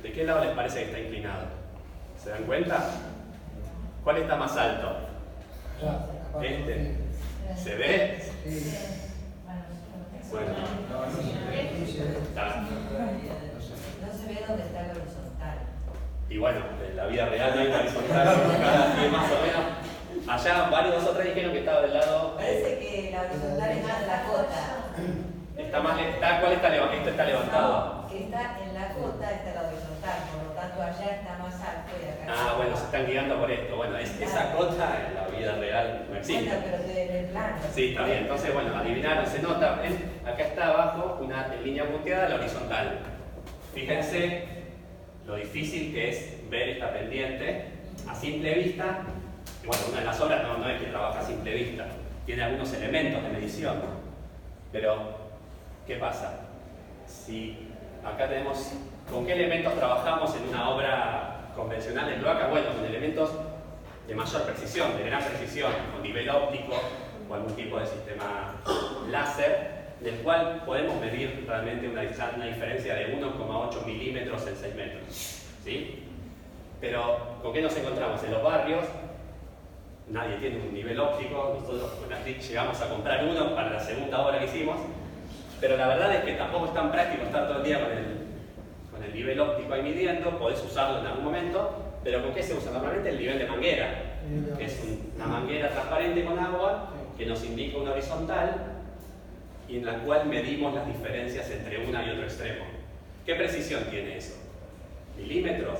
¿De qué lado les parece que está inclinado? ¿Se dan cuenta? ¿Cuál está más alto? Este. ¿Se ve? Bueno. Está. No se ve dónde está el horizontal. Y bueno, en la vida real no hay horizontal, cada pie más o menos. Allá varios, 2 o 3 dijeron que estaba del lado. Parece que la horizontal es más la cota. ¿Cuál está levantado? Esto está levantado. Que está en la cota, está la horizontal, por lo tanto allá está más alto y acá. Ah, bueno, se están guiando por esto. Bueno, esa cota en la vida real no existe. Bueno, pero en el plano. Sí, está bien. Entonces, bueno, adivinaron, se nota. ¿Ven? Acá está abajo, en línea punteada, la horizontal. Fíjense lo difícil que es ver esta pendiente a simple vista. Y bueno, una de las obras no es que trabaja a simple vista, tiene algunos elementos de medición. Pero, ¿qué pasa? Si acá tenemos, ¿con qué elementos trabajamos en una obra convencional de cloaca? Bueno, con elementos de mayor precisión, de gran precisión, con nivel óptico o algún tipo de sistema láser, del cual podemos medir realmente una diferencia de 1,8 milímetros en 6 metros. ¿Sí? Pero, ¿con qué nos encontramos? En los barrios, nadie tiene un nivel óptico, nosotros con la TIC llegamos a comprar uno para la segunda obra que hicimos, pero la verdad es que tampoco es tan práctico estar todo el día con el nivel óptico ahí midiendo, podés usarlo en algún momento, pero ¿con qué se usa? Normalmente el nivel de manguera, que es una manguera transparente con agua que nos indica una horizontal y en la cual medimos las diferencias entre una y otro extremo. ¿Qué precisión tiene eso? ¿Milímetros?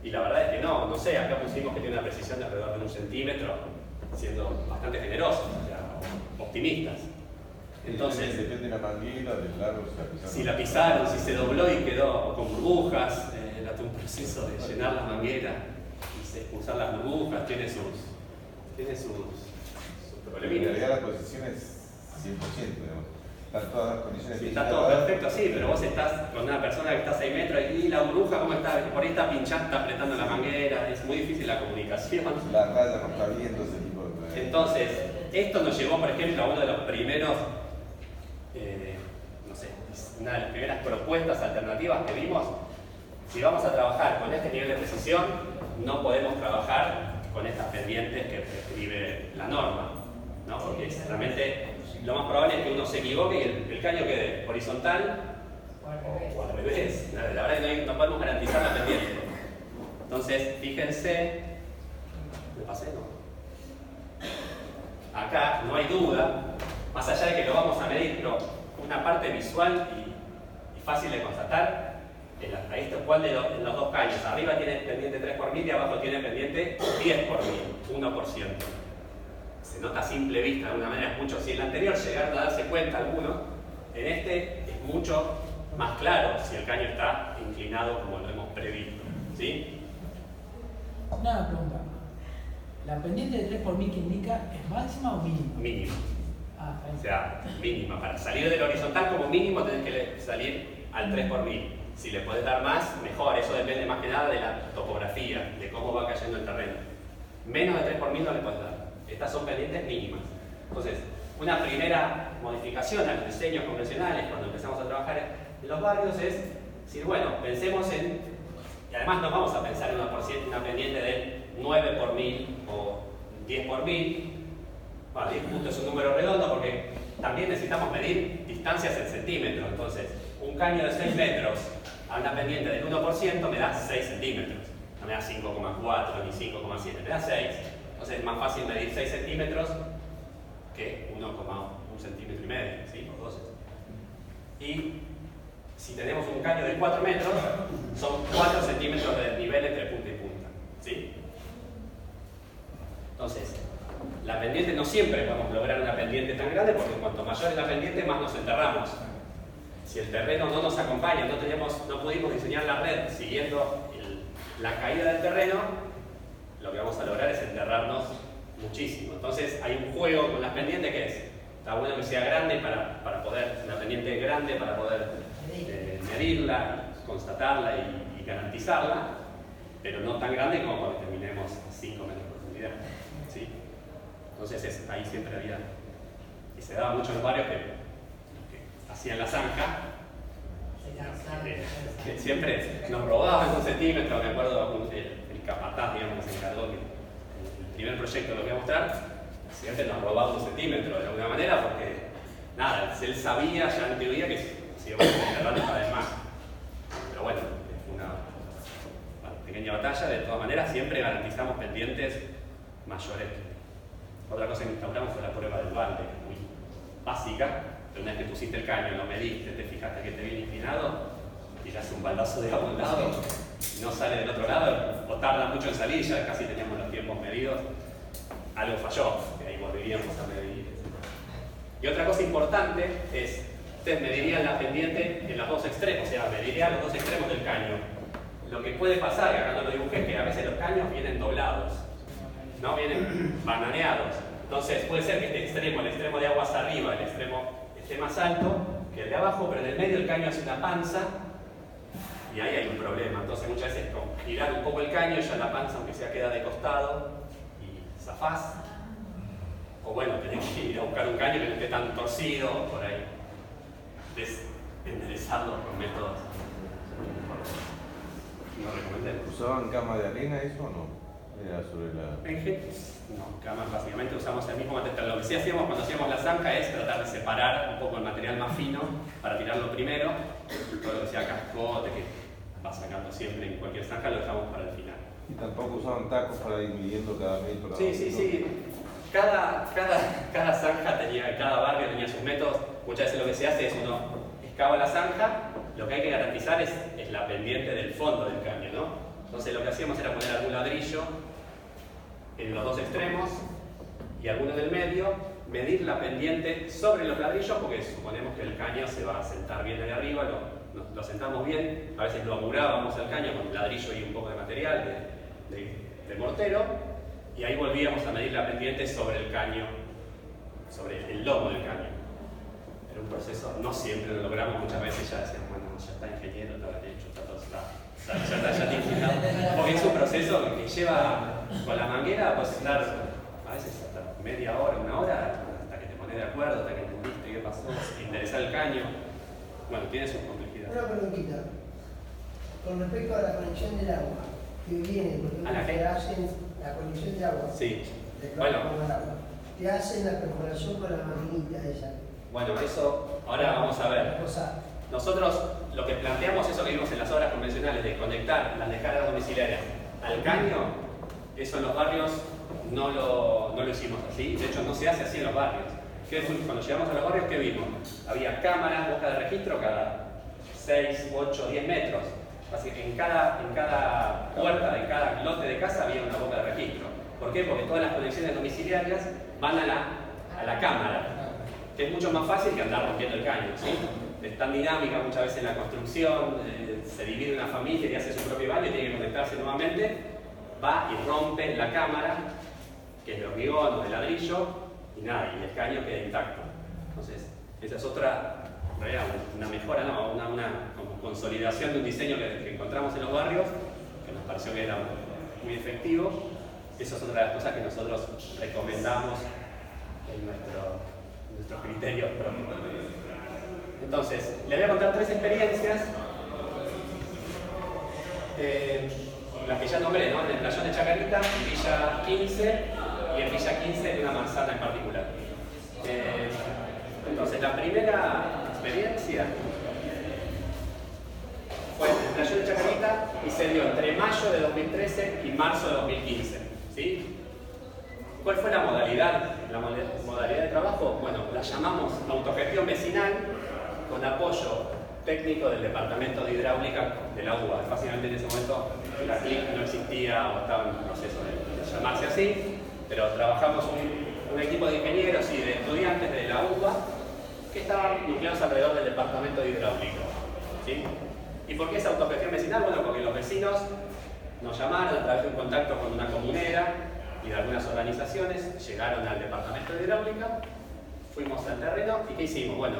Y la verdad es que no sé, acá pusimos que tiene una precisión de alrededor de 1 centímetro, siendo bastante generosos, o sea, optimistas. Entonces, depende de la manguera, del largo, si la pisaron, si se dobló y quedó con burbujas, un proceso de llenar la manguera y expulsar las burbujas, tiene sus problemitas. En realidad la posición es 100%, digamos. Están todas las condiciones. Sí, está todo perfecto, sí, pero vos estás con una persona que está a 6 metros y la burbuja, ¿cómo está? Por ahí está pinchando, está apretando la manguera, es muy difícil la comunicación. La raya no está viendo ese tipo de... Entonces, esto nos llevó, por ejemplo, a uno de los primeros, no sé, una de las primeras propuestas alternativas que vimos. Si vamos a trabajar con este nivel de precisión, no podemos trabajar con estas pendientes que prescribe la norma, ¿no? Porque realmente lo más probable es que uno se equivoque y el caño quede horizontal o al revés. La verdad es que no podemos garantizar la pendiente. Entonces, fíjense, ¿me pasé? No. Acá no hay duda, más allá de que lo vamos a medir, pero una parte visual y fácil de constatar, ahí está cuál de los dos caños. Arriba tiene pendiente 3 por 1000 y abajo tiene pendiente 10 por 1000, 1%. Se nota a simple vista de alguna manera, mucho. Si en el anterior llegaron a darse cuenta algunos, en este es mucho más claro si el caño está inclinado como lo hemos previsto. ¿Sí? Una pregunta. ¿La pendiente de 3 por 1000 que indica es máxima o mínima? Mínima. Ah, O sea, mínima. Para salir del horizontal como mínimo tenés que salir al 3 por 1000. Si le podés dar más, mejor. Eso depende más que nada de la topografía, de cómo va cayendo el terreno. Menos de 3 por 1000 no le podés dar. Estas son pendientes mínimas. Entonces, una primera modificación a los diseños convencionales cuando empezamos a trabajar en los barrios es decir, bueno, pensemos en, y además no vamos a pensar en una pendiente de 9 por 1000 o 10 por 1000. Bueno, 10 puntos es un número redondo porque también necesitamos medir distancias en centímetros. Entonces, un caño de 6 metros a una pendiente del 1% me da 6 centímetros. no me da 5,4 ni 5,7, me da 6. Entonces es más fácil medir 6 centímetros que 1,1 centímetro y medio, ¿sí? O 12. Y si tenemos un caño de 4 metros, son 4 centímetros de nivel entre punta y punta, ¿sí? Entonces, la pendiente no siempre podemos lograr una pendiente tan grande porque cuanto mayor es la pendiente, más nos enterramos. Si el terreno no nos acompaña, no pudimos diseñar la red siguiendo la caída del terreno, lo que vamos a lograr es enterrarnos muchísimo. Entonces hay un juego con las pendientes que es, está bueno que sea grande para poder, una pendiente grande para poder medirla, constatarla y garantizarla, pero no tan grande como para que terminemos a 5 metros de profundidad, ¿sí? Entonces ahí siempre había, y se daba mucho en los barrios que hacían la zanja, que siempre nos robaban un centímetro. Me acuerdo el capataz, digamos, que se encargó que el primer proyecto lo voy a mostrar, siempre nos robaba un centímetro de alguna manera porque nada, él sabía ya en teoría que se iba a enterrar cada vez más. Pero bueno, fue una pequeña batalla. De todas maneras, siempre garantizamos pendientes mayores. Otra cosa que instauramos fue la prueba del balde, muy básica. Pero una vez que pusiste el caño, lo mediste, te fijaste que te viene inclinado, tirás un baldazo de agua a un lado y no sale del otro lado, o tarda mucho en salir, ya casi teníamos los tiempos medidos, algo falló, que ahí volveríamos a medir. Y otra cosa importante es, ustedes medirían la pendiente en los dos extremos, o sea, medirían los dos extremos del caño. Lo que puede pasar, que acá no lo dibujé, es que a veces los caños vienen doblados, no vienen bananeados. Entonces puede ser que este extremo, el extremo de aguas arriba, el extremo esté más alto que el de abajo, pero en el medio el caño hace una panza y ahí hay un problema. Entonces muchas veces con girar un poco el caño ya la panza aunque sea queda de costado y zafás. O bueno, tenés que ir a buscar un caño que no esté tan torcido, por ahí enderezarlo con métodos no recomendemos. ¿Usaban cama de arena eso o no? Era sobre la... No, camas básicamente usamos el mismo material. Lo que sí hacíamos cuando hacíamos la zanja es tratar de separar un poco el material más fino para tirarlo primero. Todo lo que sea cascote, que va sacando siempre en cualquier zanja, lo dejamos para el final. ¿Y tampoco usaban tacos para ir midiendo cada metro? Sí. Cada zanja tenía, cada barrio tenía sus métodos. Muchas veces lo que se hace es uno excava la zanja, lo que hay que garantizar es la pendiente del fondo del caño, ¿no? Entonces lo que hacíamos era poner algún ladrillo en los dos extremos y alguno en el medio, medir la pendiente sobre los ladrillos porque suponemos que el caño se va a sentar bien ahí arriba, lo sentamos bien, a veces lo amurábamos al caño con ladrillo y un poco de material de mortero y ahí volvíamos a medir la pendiente sobre el caño, sobre el lomo del caño. Era un proceso, no siempre lo logramos, muchas veces ya decíamos, bueno, ya está ingeniero, está hecho, está todo ya está inclinado, porque es un proceso que lleva con la manguera, puedes estar a veces hasta media hora, una hora, hasta que te pones de acuerdo, hasta que entendiste qué pasó, enderezar el caño. Bueno, tiene su complejidad. Una preguntita, con respecto a la conexión del agua, que viene, porque ¿A la qué? hacen la conexión de agua, Sí. de Bueno. con el agua, te hacen la perforación con la maquinita esa. Bueno, eso ahora vamos a ver. O sea, Nosotros lo que planteamos, eso que vimos en las obras convencionales, de conectar las descargas domiciliarias al caño, eso en los barrios no lo hicimos así, de hecho no se hace así en los barrios. Cuando llegamos a los barrios, ¿qué vimos? Había cámaras, boca de registro cada 6, 8, 10 metros. Así que en cada puerta de cada lote de casa había una boca de registro. ¿Por qué? Porque todas las conexiones domiciliarias van a la cámara, que es mucho más fácil que andar rompiendo el caño, ¿sí? Es tan dinámica muchas veces en la construcción, se divide una familia y hace su propio baño y tiene que conectarse nuevamente, va y rompe la cámara, que es de hormigón o de ladrillo, y nada, y el caño queda intacto. Entonces, esa es otra, en realidad, una mejora, no, una como consolidación de un diseño que encontramos en los barrios, que nos pareció que era muy efectivo. Esa es otra de las cosas que nosotros recomendamos en nuestros criterios propios. Entonces, les voy a contar 3 experiencias, las que ya nombré, ¿no? En el playón de Chacarita, en Villa 15 y en Villa 15 de una manzana en particular. Entonces, la primera experiencia fue en el playón de Chacarita. y se dio entre mayo de 2013 y marzo de 2015. ¿Sí? ¿Cuál fue la modalidad? La modalidad de trabajo, bueno, la llamamos autogestión vecinal con apoyo técnico del Departamento de Hidráulica de la UBA. Fácilmente en ese momento la CLIC no existía o estaba en proceso de llamarse así, pero trabajamos un equipo de ingenieros y de estudiantes de la UBA que estaban nucleados alrededor del Departamento de Hidráulica. ¿Sí? ¿Y por qué esa autogestión vecinal? Bueno, porque los vecinos nos llamaron a través de un contacto con una comunera y de algunas organizaciones, llegaron al Departamento de Hidráulica, fuimos al terreno y ¿qué hicimos? Bueno,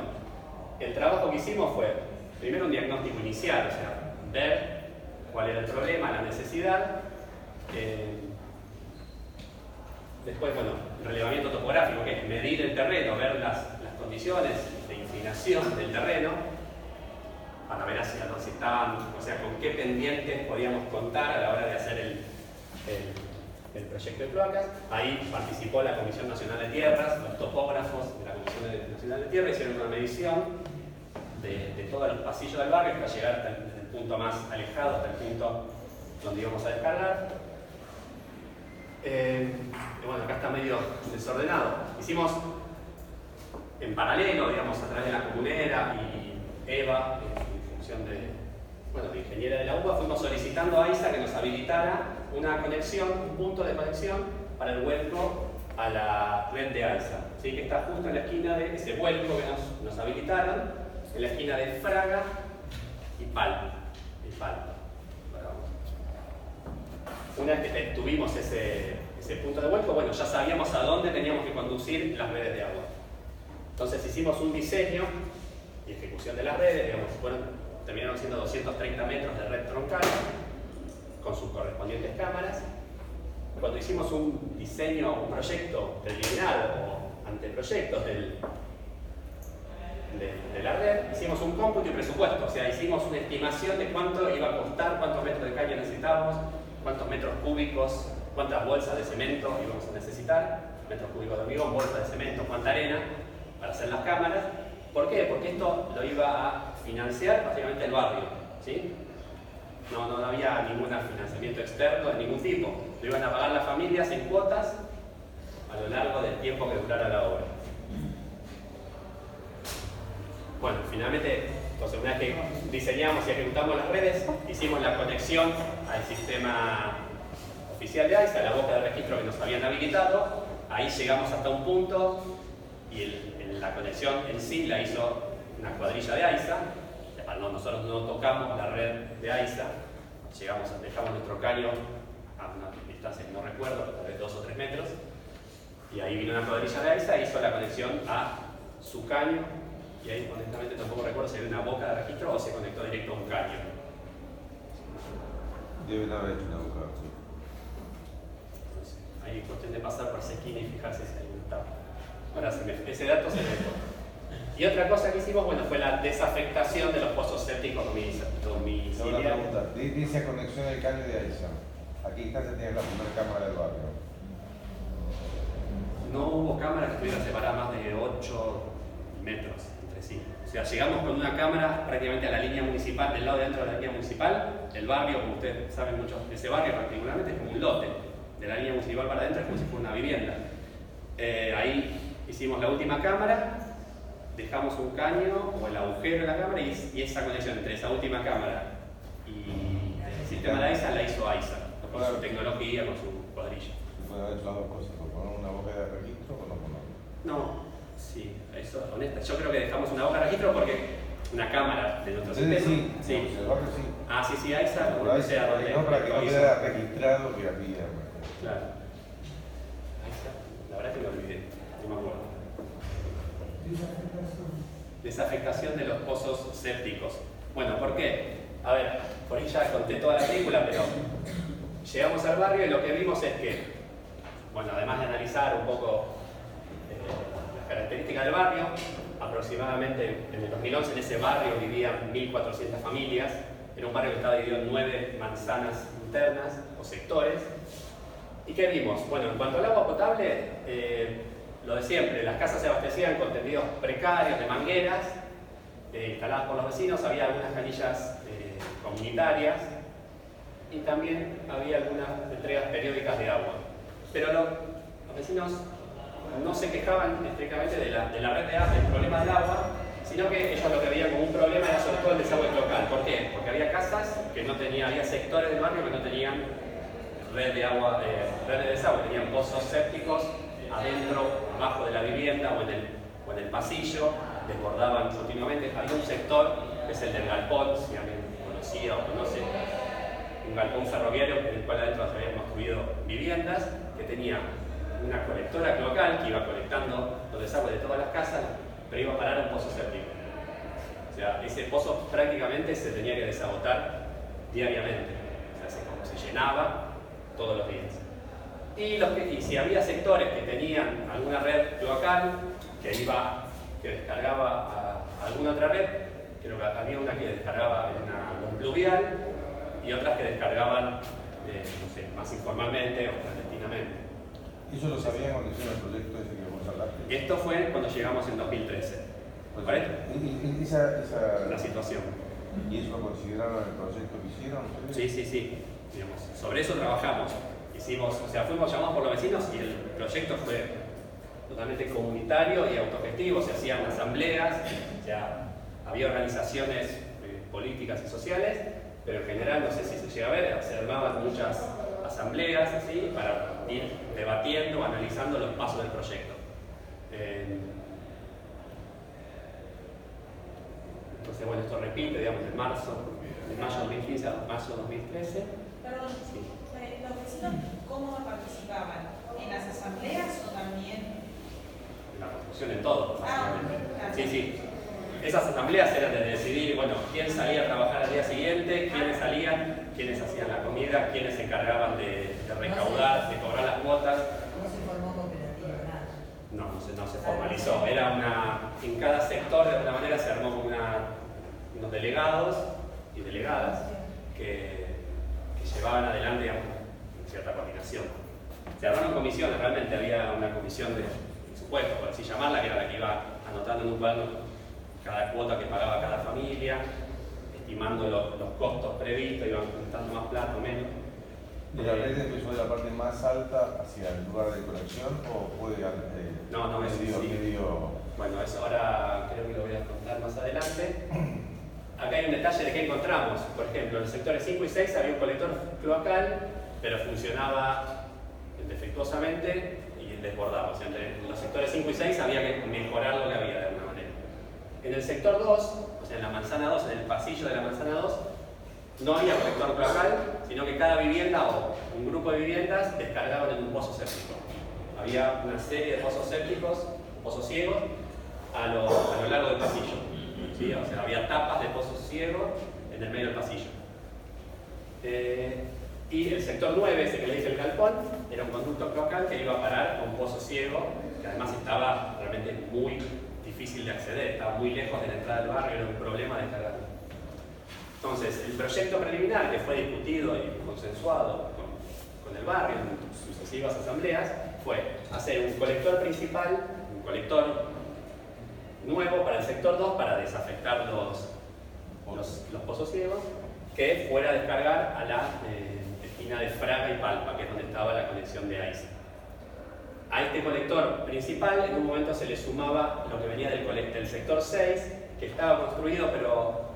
el trabajo que hicimos fue primero un diagnóstico inicial, o sea, ver cuál era el problema, la necesidad. Después, bueno, relevamiento topográfico, que es medir el terreno, ver las condiciones de inclinación del terreno, para ver hacia dónde estaban, o sea, con qué pendientes podíamos contar a la hora de hacer el proyecto de cloacas. Ahí participó la Comisión Nacional de Tierras, los topógrafos de la Comisión Nacional de Tierras hicieron una medición de todos los pasillos del barrio hasta llegar hasta el punto más alejado, hasta el punto donde íbamos a descargar. Bueno, acá está medio desordenado. Hicimos en paralelo, digamos, a través de la comunera y Eva, en función de ingeniera de la UBA, fuimos solicitando a AISA que nos habilitara una conexión, un punto de conexión para el vuelco a la red de AISA, ¿sí? Que está justo en la esquina de ese vuelco que nos habilitaron, en la esquina de Fraga y Palma. Una vez que tuvimos ese punto de vuelco, bueno, ya sabíamos a dónde teníamos que conducir las redes de agua. Entonces hicimos un diseño y ejecución de las redes, digamos, terminaron siendo 230 metros de red troncal con sus correspondientes cámaras. Cuando hicimos un diseño, un proyecto preliminar o anteproyectos de la red, hicimos un cómputo y presupuesto, o sea, hicimos una estimación de cuánto iba a costar, cuántos metros de caña necesitábamos, cuántos metros cúbicos, cuántas bolsas de cemento íbamos a necesitar, metros cúbicos de hormigón, bolsas de cemento, cuánta arena para hacer las cámaras. ¿Por qué? Porque esto lo iba a financiar básicamente el barrio, ¿sí? No había ningún financiamiento externo de ningún tipo. Lo iban a pagar las familias en cuotas a lo largo del tiempo que durara la obra. Bueno, finalmente, entonces una vez que diseñamos y ejecutamos las redes, hicimos la conexión al sistema oficial de AISA, la boca de registro que nos habían habilitado. Ahí llegamos hasta un punto y la conexión en sí la hizo una cuadrilla de AISA. Nosotros no tocamos la red de AISA, dejamos nuestro caño a una distancia que no recuerdo, tal vez 2 o 3 metros, y ahí vino una cuadrilla de AISA e hizo la conexión a su caño, y ahí honestamente tampoco recuerdo si había una boca de registro o se conectó directo a un caño. Debe haber hecho una boca, sí. Entonces, ahí cuestión de pasar por esa esquina y fijarse si hay un tapa. Ahora ese dato se me fue. Y otra cosa que hicimos, bueno, fue la desafectación de los pozos sépticos domiciliarios. Una pregunta, dice conexión del caño de AISA. ¿A qué distancia tiene la primera cámara del barrio? No hubo cámaras que estuvieran separadas más de 8 metros entre sí. O sea, llegamos con una cámara prácticamente a la línea municipal, del lado de dentro de la línea municipal. El barrio, como ustedes saben mucho, ese barrio particularmente es como un lote. De la línea municipal para adentro es como si fuera una vivienda. Ahí hicimos la última cámara, dejamos un caño o el agujero de la cámara y esa conexión entre esa última cámara y el sistema de AISA la hizo AISA, con su tecnología, con su cuadrilla. Puede haber hecho las dos cosas, o poner una boca de registro o no ponerla. No, sí, eso, honesta. Yo creo que dejamos una boca de registro porque una cámara de nuestro sistema. Sí. El barrio sí. Ah, sí, AISA, Pero sea donde no, para que no hizo. quede registrado que había. Claro. AISA, la verdad es que me olvidé, no me acuerdo. Desafectación de los pozos sépticos. Bueno, ¿por qué? A ver, por ahí ya conté toda la película, pero llegamos al barrio y lo que vimos es que, bueno, además de analizar un poco las características del barrio, aproximadamente en el 2011 en ese barrio vivían 1.400 familias. Era un barrio que estaba dividido en 9 manzanas internas o sectores. ¿Y qué vimos? Bueno, en cuanto al agua potable, lo de siempre, las casas se abastecían con tendidos precarios de mangueras instaladas por los vecinos, había algunas canillas comunitarias y también había algunas entregas periódicas de agua. Pero los vecinos no se quejaban estrictamente de la red de agua, del problema del agua, sino que ellos lo que veían como un problema era sobre todo el desagüe local. ¿Por qué? Porque había casas que no tenían, había sectores del barrio que no tenían red de agua, red de desagüe, tenían pozos sépticos adentro, abajo de la vivienda o en el pasillo, desbordaban continuamente. Había un sector, que es el del galpón, si alguien conocía o conoce, un galpón ferroviario en el cual adentro se habían construido viviendas, que tenía una colectora local que iba colectando los desagües de todas las casas, pero iba a parar a un pozo séptico. O sea, ese pozo prácticamente se tenía que desagotar diariamente. O sea, se llenaba todos los días. Y si había sectores que tenían alguna red local que descargaba a alguna otra red, creo que había una que descargaba en un pluvial y otras que descargaban no sé, más informalmente o clandestinamente. ¿Y eso lo sabían cuando hicieron el proyecto ese que vos hablaste? Esto fue cuando llegamos en 2013. ¿Correcto? La situación. ¿Y eso lo consideraron en el proyecto que hicieron? Sí. Digamos, sobre eso trabajamos. Fuimos llamados por los vecinos y el proyecto fue totalmente comunitario y autogestivo. Se hacían asambleas, había organizaciones políticas y sociales, pero en general, no sé si se llega a ver, se armaban muchas asambleas así para ir debatiendo, analizando los pasos del proyecto. Entonces, bueno, esto repite, digamos, de mayo de 2015 a marzo de 2013. Perdón, Sí. ¿Los vecinos cómo participaban? ¿En las asambleas o también? En la construcción, en todo. Claro. Sí. Esas asambleas eran de decidir, bueno, quién salía a trabajar al día siguiente, quiénes salían, quiénes hacían la comida, quiénes se encargaban de recaudar, de cobrar las cuotas. No se formó cooperativa, nada. No se formalizó. En cada sector, de alguna manera, se armó como unos delegados y delegadas que llevaban adelante, digamos, cierta coordinación. Se armaron comisiones, realmente había una comisión de presupuesto, por así llamarla, que era la que iba anotando en un cuaderno cada cuota que pagaba cada familia, estimando los costos previstos, iban juntando más plata o menos. ¿Y la red empezó de la parte más alta hacia el lugar de conexión o fue No, eso sí. Bueno, eso ahora creo que lo voy a contar más adelante. Acá hay un detalle de qué encontramos. Por ejemplo, en los sectores 5 y 6 había un colector cloacal, pero funcionaba defectuosamente y desbordaba. O sea, en los sectores 5 y 6 había que mejorar lo que había de alguna manera. En el sector 2, o sea, en la manzana 2, en el pasillo de la manzana 2, no había colector cloacal, sino que cada vivienda o un grupo de viviendas descargaban en un pozo séptico. Había una serie de pozos sépticos, pozos ciegos, a lo largo del pasillo. ¿Sí? O sea, había tapas de pozos ciegos en el medio del pasillo. Y el sector 9, ese que le dice el galpón, era un conducto cloacal que iba a parar a un pozo ciego, que además estaba realmente muy difícil de acceder, estaba muy lejos de la entrada del barrio, era un problema de cargar. Entonces, el proyecto preliminar que fue discutido y consensuado con el barrio en sucesivas asambleas fue hacer un colector principal, un colector nuevo para el sector 2 para desafectar los pozos ciegos, que fuera a descargar a la esquina de Fraga y Palpa, que es donde estaba la conexión de AISA. A este colector principal en un momento se le sumaba lo que venía del sector 6, que estaba construido, pero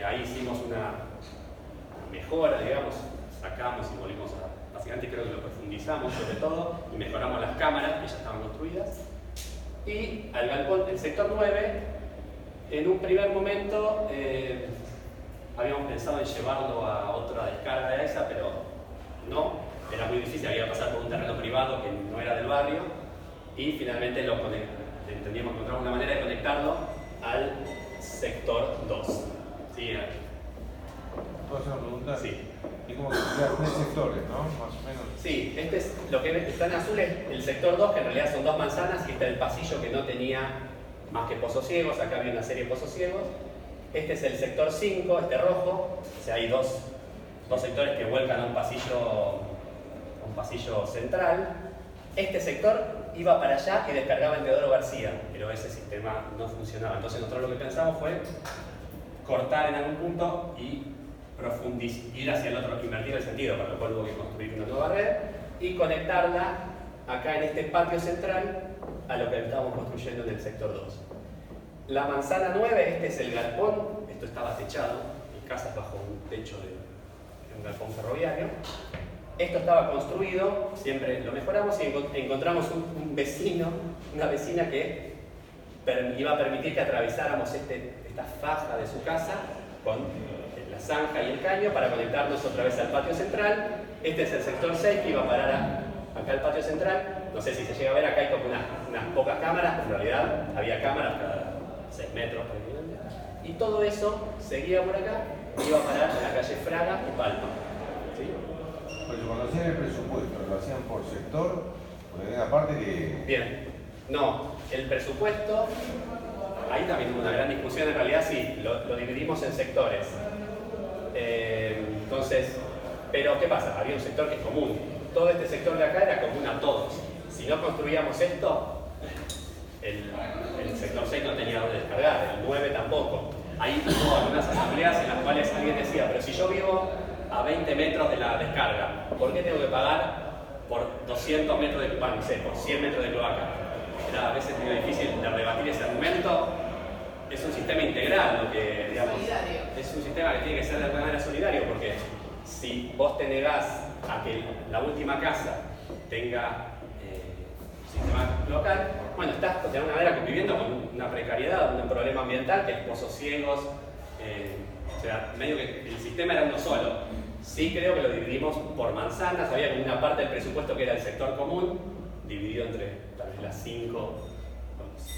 ahí hicimos una mejora, digamos, sacamos y volvimos básicamente creo que lo profundizamos sobre todo y mejoramos las cámaras que ya estaban construidas. Y al galpón, el sector 9, en un primer momento habíamos pensado en llevarlo a otra descarga de AISA, pero no, era muy difícil, había que pasar por un terreno privado que no era del barrio, y finalmente entendíamos que encontramos una manera de conectarlo al sector 2. ¿Sí? ¿Puedo hacer una pregunta? Sí. Es como que serían 3 sectores, ¿no? Más o menos. Sí, este es lo que está en azul es el sector 2, que en realidad son 2 manzanas, y está el pasillo que no tenía más que pozos ciegos, acá había una serie de pozos ciegos. Este es el sector 5, este rojo, o sea, hay dos sectores que vuelcan a un pasillo central. Este sector iba para allá y descargaba en Teodoro García, pero ese sistema no funcionaba. Entonces nosotros lo que pensamos fue cortar en algún punto y ir hacia el otro, invertir el sentido, para lo cual hubo que construir una nueva red y conectarla acá en este patio central a lo que estábamos construyendo en el sector 2. La manzana 9, este es el galpón, esto estaba techado, mi casa es bajo un techo de un galpón ferroviario. Esto estaba construido, siempre lo mejoramos y encontramos un vecino, una vecina que iba a permitir que atravesáramos esta faja de su casa con la zanja y el caño para conectarnos otra vez al patio central. Este es el sector 6 que iba a parar acá al patio central. No sé si se llega a ver, acá hay como unas pocas cámaras, pero en realidad había cámaras cada 6 metros prácticamente. Y todo eso seguía por acá y iba a parar en la calle Fraga y Palma. ¿Sí? Pues cuando hacían el presupuesto, ¿lo hacían por sector? Porque hay una parte que... Bien, no, el presupuesto, ahí también hubo una gran discusión, en realidad sí, lo dividimos en sectores. Entonces, pero ¿qué pasa? Había un sector que es común. Todo este sector de acá era común a todos. Si no construíamos esto, el sector 6 no tenía dónde descargar, el 9 tampoco. Ahí hubo algunas asambleas en las cuales alguien decía, pero si yo vivo a 20 metros de la descarga, ¿por qué tengo que pagar por 200 metros de cloaca? No sé, por 100 metros de cloaca. Era a veces muy difícil de rebatir ese argumento. Es un sistema integral, lo que, digamos, solidario. Es un sistema que tiene que ser de alguna manera solidario, porque si vos te negás a que la última casa tenga sistema local, bueno, estás de alguna manera conviviendo con una precariedad, un problema ambiental que es pozos ciegos, o sea, medio que el sistema era uno solo. Sí creo que lo dividimos por manzanas, había como una parte del presupuesto que era el sector común, dividido entre tal vez las 5,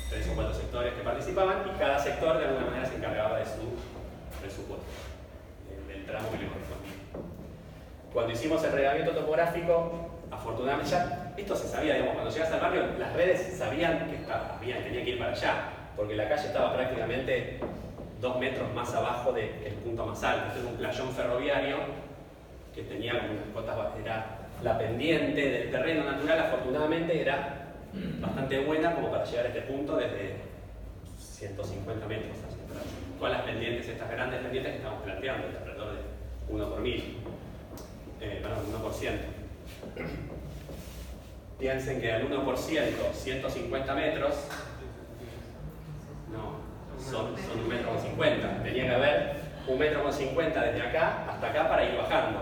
3 o 4 sectores que participaban, y cada sector de alguna manera se encargaba de su presupuesto, del tramo que le correspondía. Cuando hicimos el reglamento topográfico, afortunadamente ya, esto se sabía, digamos, cuando llegas al barrio, las redes sabían que tenían que ir para allá, porque la calle estaba prácticamente 2 metros más abajo del punto más alto. Este es un playón ferroviario que tenía unas cotas, era la pendiente del terreno natural, afortunadamente era bastante buena como para llegar a este punto desde 150 metros hacia atrás. Todas las pendientes, estas grandes pendientes que estamos planteando, de alrededor de 1 por 1000. Perdón, 1%. Piensen que al 1%, 150 metros, no, son 1,50 metros. Tenía que haber 1,50 metros desde acá hasta acá para ir bajando.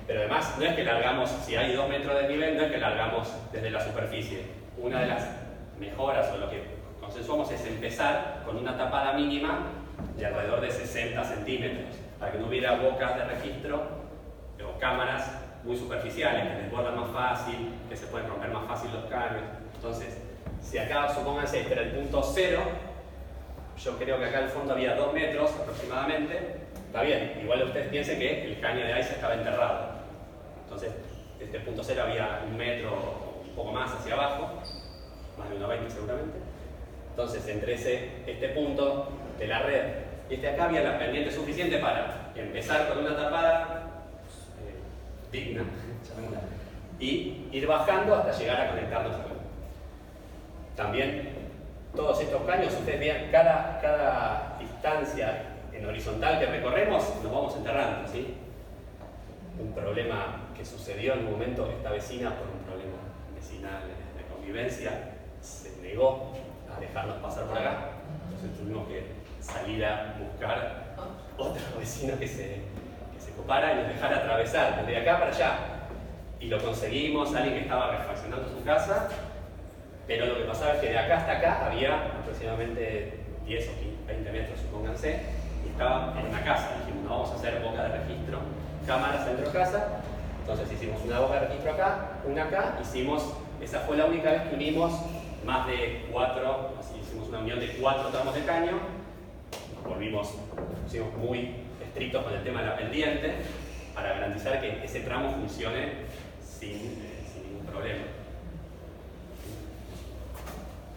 Pero además, no es que largamos, si hay 2 metros de nivel, no es que largamos desde la superficie. Una de las mejoras o lo que consensuamos es empezar con una tapada mínima de alrededor de 60 centímetros, para que no hubiera bocas de registro o cámaras muy superficiales, que desbordan más fácil, que se pueden romper más fácil los cables. Entonces, si acá, supónganse, este era el punto 0, yo creo que acá al fondo había 2 metros aproximadamente. Está bien, igual ustedes piensen que el caño de ICE estaba enterrado. Entonces, desde el punto 0 había 1 metro o un poco más hacia abajo, más de 1,20 seguramente. Entonces, entre este punto de la red y este acá había la pendiente suficiente para empezar con una tapada digna y ir bajando hasta llegar a conectarnos acá. También todos estos caños, ustedes vean, cada distancia en horizontal que recorremos nos vamos enterrando, ¿sí? Un problema que sucedió en un momento, esta vecina, por un problema vecinal de convivencia, se negó a dejarnos pasar por acá. Entonces tuvimos que salir a buscar otro vecino que se copara y nos dejara atravesar desde acá para allá. Y lo conseguimos, alguien que estaba refaccionando su casa, pero lo que pasaba es que de acá hasta acá había aproximadamente 10 o 20 metros, supónganse, y estaba en una casa. Dijimos, no vamos a hacer boca de registro, cámaras dentro de casa. Entonces hicimos una boca de registro acá, una acá, esa fue la única vez que unimos más de 4, así hicimos una unión de 4 tramos de caño. Nos pusimos muy estrictos con el tema de la pendiente para garantizar que ese tramo funcione sin ningún problema.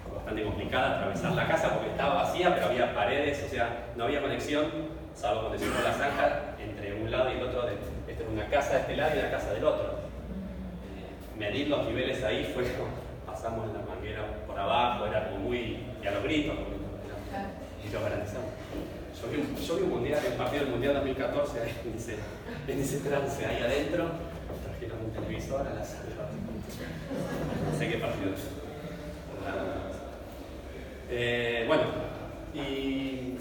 Fue bastante complicada atravesar la casa porque estaba vacía, pero había paredes, o sea, no había conexión, salvo cuando hicimos la zanja entre un lado y el otro. Esta era una casa de este lado y una casa del otro. Medir los niveles ahí fue como pasamos la manguera por abajo, era como muy, y a los gritos, y lo garantizamos. Yo vi un mundial, un partido del Mundial 2014 ahí en ese trance ahí adentro. Trajeron un televisor a la sala. No sé qué partido es. Bueno, y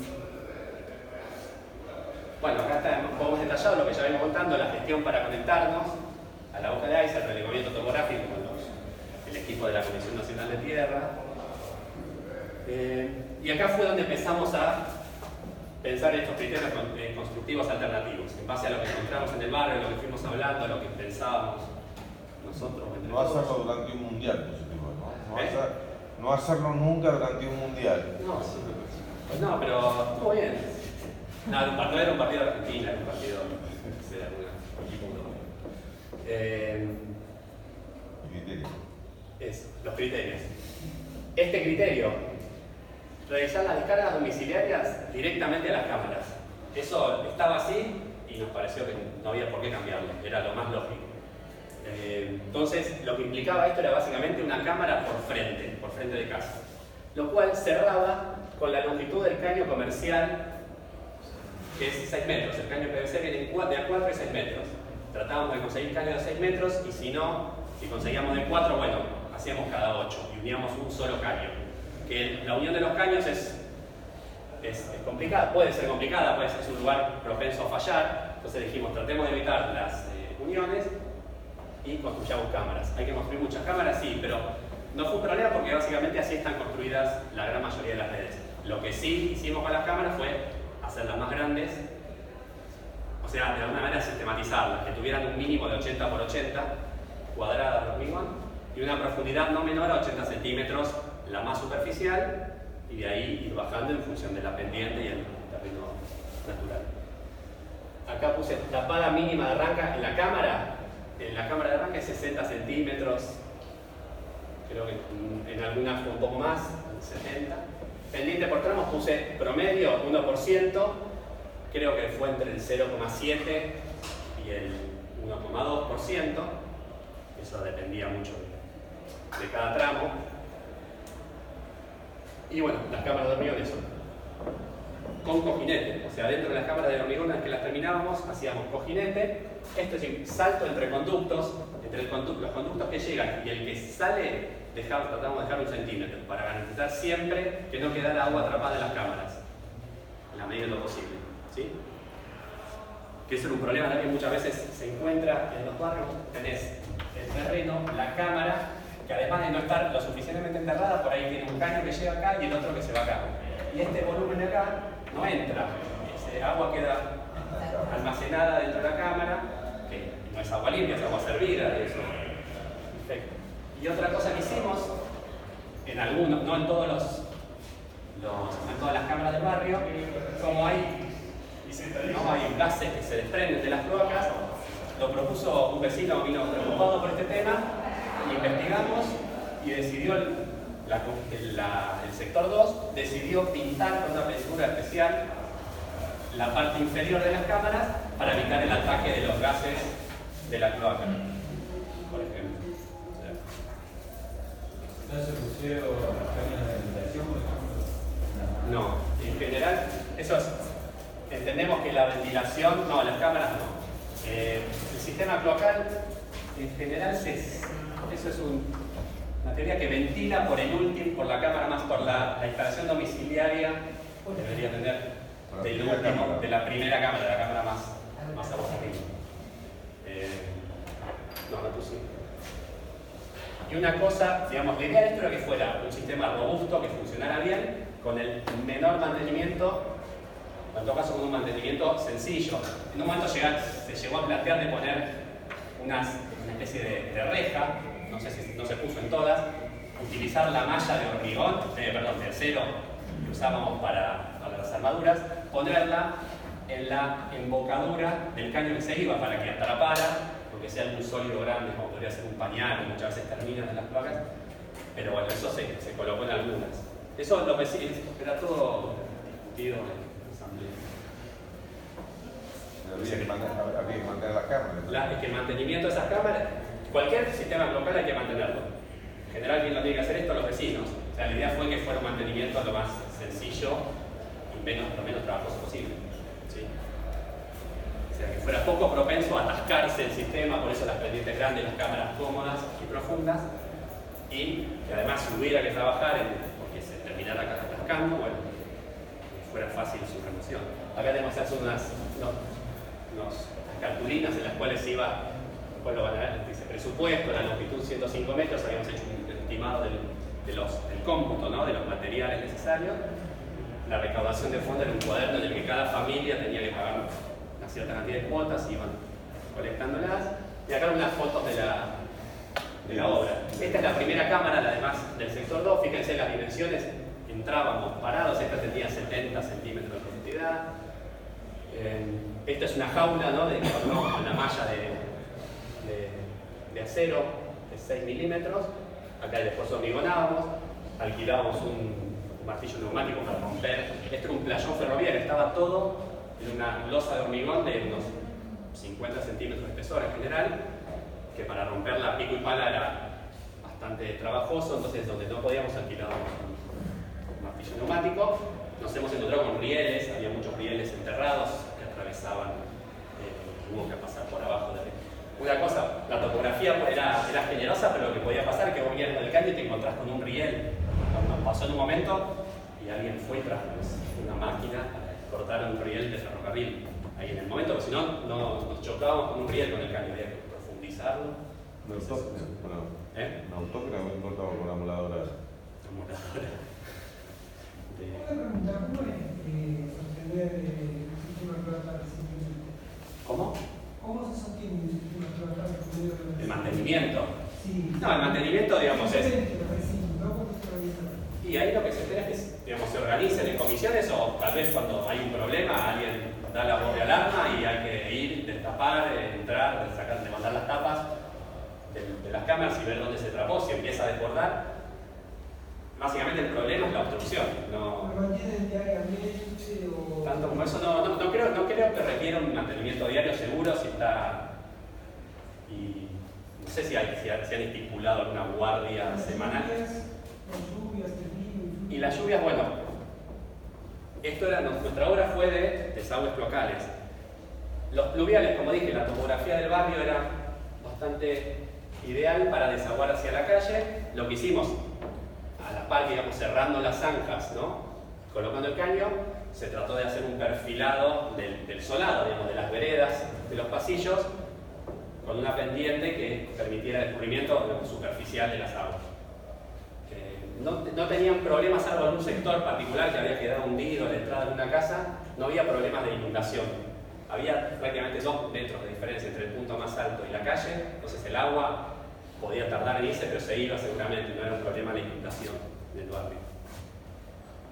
bueno, acá está un poco más detallado lo que ya vengo contando, la gestión para conectarnos a la hoja de ICE, el relevamiento topográfico con el equipo de la Comisión Nacional de Tierra. Y acá fue donde empezamos a pensar estos criterios constructivos alternativos, en base a lo que encontramos en el barrio, lo que fuimos hablando, lo que pensábamos nosotros. No hacerlo durante un mundial positivo, ¿no? No hacerlo nunca durante un mundial. No, sí. Pues no, pero estuvo bien. No, era un partido de Argentina, era un partido de algún equipo europeo. Criterio. Eso, los criterios. Este criterio, realizar las descargas domiciliarias directamente a las cámaras. Eso estaba así y nos pareció que no había por qué cambiarlo, era lo más lógico. Entonces, lo que implicaba esto era básicamente una cámara por frente de casa, lo cual cerraba con la longitud del caño comercial, que es 6 metros. El caño PVC viene de a 4 y 6 metros. Tratábamos de conseguir caño de 6 metros y si no, si conseguíamos de 4, bueno, hacíamos cada 8 y uníamos un solo caño. Que la unión de los caños es complicada, puede ser complicada, puede ser un lugar propenso a fallar. Entonces dijimos, tratemos de evitar las uniones y construyamos cámaras. ¿Hay que construir muchas cámaras? Sí, pero no fue un problema porque básicamente así están construidas la gran mayoría de las redes. Lo que sí hicimos con las cámaras fue hacerlas más grandes, o sea, de alguna manera sistematizarlas, que tuvieran un mínimo de 80 por 80 cuadradas de hormigón y una profundidad no menor a 80 centímetros, la más superficial, y de ahí ir bajando en función de la pendiente y el terreno natural. Acá puse la pala mínima de arranca en la cámara de arranque es 60 centímetros, creo que en algunas fue un poco más, 70. Pendiente por tramos puse promedio 1%, creo que fue entre el 0,7 y el 1,2%, eso dependía mucho de cada tramo. Y bueno, las cámaras de hormigón eso, con cojinete, o sea, dentro de las cámaras de hormigón en que las terminábamos, hacíamos cojinete, esto es decir, salto entre conductos, los conductos que llegan y el que sale, tratamos de dejar 1 centímetro, para garantizar siempre que no quedara agua atrapada en las cámaras, en la medida de lo posible, ¿sí? Que eso es un problema también, muchas veces se encuentra en los barrios, tenés el terreno, la cámara, que además de no estar lo suficientemente enterrada, por ahí tiene un caño que llega acá y el otro que se va acá. Y este volumen de acá no entra, ese agua queda almacenada dentro de la cámara, que no es agua limpia, es agua servida, y eso. Perfecto. Y otra cosa que hicimos, en algunos, no en todas las cámaras del barrio, como hay gases que se desprenden de las cloacas, lo propuso un vecino, vino preocupado por este tema, investigamos y decidió el sector 2 decidió pintar con una pintura especial la parte inferior de las cámaras para evitar el ataque de los gases de la cloaca, por ejemplo. ¿No se pusieron cámaras de ventilación, por ejemplo? No, en general, entendemos que la ventilación, no, las cámaras no. El sistema cloacal, en general, eso es una teoría que ventila por la cámara más, por la instalación domiciliaria, debería tener de la primera cámara, de la cámara más abajo arriba. No puse. Y una cosa, digamos, la idea de esto era que fuera un sistema robusto, que funcionara bien, con el menor mantenimiento, en todo caso con un mantenimiento sencillo. En un momento se llegó a plantear de poner una especie de reja, no sé si no se puso en todas, utilizar la malla de hormigón, de acero que usábamos para las armaduras, ponerla en la embocadura del caño que se iba para que atrapara, porque sea algún sólido grande, como podría ser un pañal, que muchas veces terminan en las placas, pero bueno, eso se colocó en algunas. Eso lo que sí, era todo discutido en asamblea. Habría que mantener las cámaras. Es que el mantenimiento de esas cámaras, cualquier sistema local hay que mantenerlo. En general, quien lo tiene que hacer esto, los vecinos. O sea, la idea fue que fuera un mantenimiento lo más sencillo y lo menos trabajoso posible. ¿Sí? O sea, que fuera poco propenso a atascarse el sistema, por eso las pendientes grandes, las cámaras cómodas y profundas, y que además si hubiera que trabajar porque se terminara atascando, bueno, fuera fácil su remoción. Acá tenemos unas cartulinas en las cuales iba, después lo van a ver, dice presupuesto, la longitud 105 metros, habíamos hecho un estimado del cómputo, ¿no? De los materiales necesarios. La recaudación de fondos era un cuaderno en el que cada familia tenía que pagar una cierta cantidad de cuotas, iban colectándolas. Y acá unas fotos de la obra. Esta es la primera cámara, además del sector 2, fíjense las dimensiones, entrábamos parados, esta tenía 70 centímetros de profundidad. Esta es una jaula, ¿no? Con una malla de acero de 6 milímetros. Acá después hormigonábamos, alquilábamos un martillo neumático para romper. Este era un playón ferroviario, estaba todo en una losa de hormigón de unos 50 centímetros de espesor en general, que para romperla pico y pala era bastante trabajoso, entonces donde no podíamos alquilar un martillo neumático. Nos hemos encontrado con rieles, había muchos rieles enterrados que atravesaban, hubo que pasar por abajo de una cosa, la topografía era generosa, pero lo que podía pasar es que vos venías en el caño y te encontrás con un riel. Nos pasó en un momento y alguien fue y trajo una máquina para cortar un riel de ferrocarril ahí en el momento, porque si no, nos chocábamos con un riel con el caño, había que profundizarlo. Un autógrafo cortado con una moladora. Una pregunta, ¿cómo es sostener el sistema cloacal recientemente? ¿Cómo? ¿Cómo se sostiene el sistema cloacal? El mantenimiento. Sí. No, el mantenimiento, digamos, es... ¿Cómo se organiza? Y ahí lo que se espera es que, digamos, se organicen en comisiones o tal vez cuando hay un problema alguien da la voz de alarma y hay que ir, destapar, entrar, levantar las tapas de las cámaras y ver dónde se trabó, si empieza a desbordar. Básicamente el problema es la obstrucción. ¿Lo mantienen diariamente o...? Tanto como eso, no creo que requiera un mantenimiento diario seguro si está... Y no sé si han estipulado alguna guardia semanal. Y las lluvias, bueno, nuestra obra fue de desagües cloacales. Los pluviales, como dije, la topografía del barrio era bastante ideal para desaguar hacia la calle. Lo que hicimos, a la par, digamos, cerrando las zanjas, ¿no? Colocando el caño, se trató de hacer un perfilado del solado, digamos, de las veredas, de los pasillos, con una pendiente que permitiera el escurrimiento superficial de las aguas. No tenían problemas, salvo algún sector particular que había quedado hundido a la entrada de una casa, no había problemas de inundación. Había prácticamente 2 metros de diferencia entre el punto más alto y la calle, entonces el agua podía tardar en irse, pero se iba seguramente, no era un problema la inundación del barrio.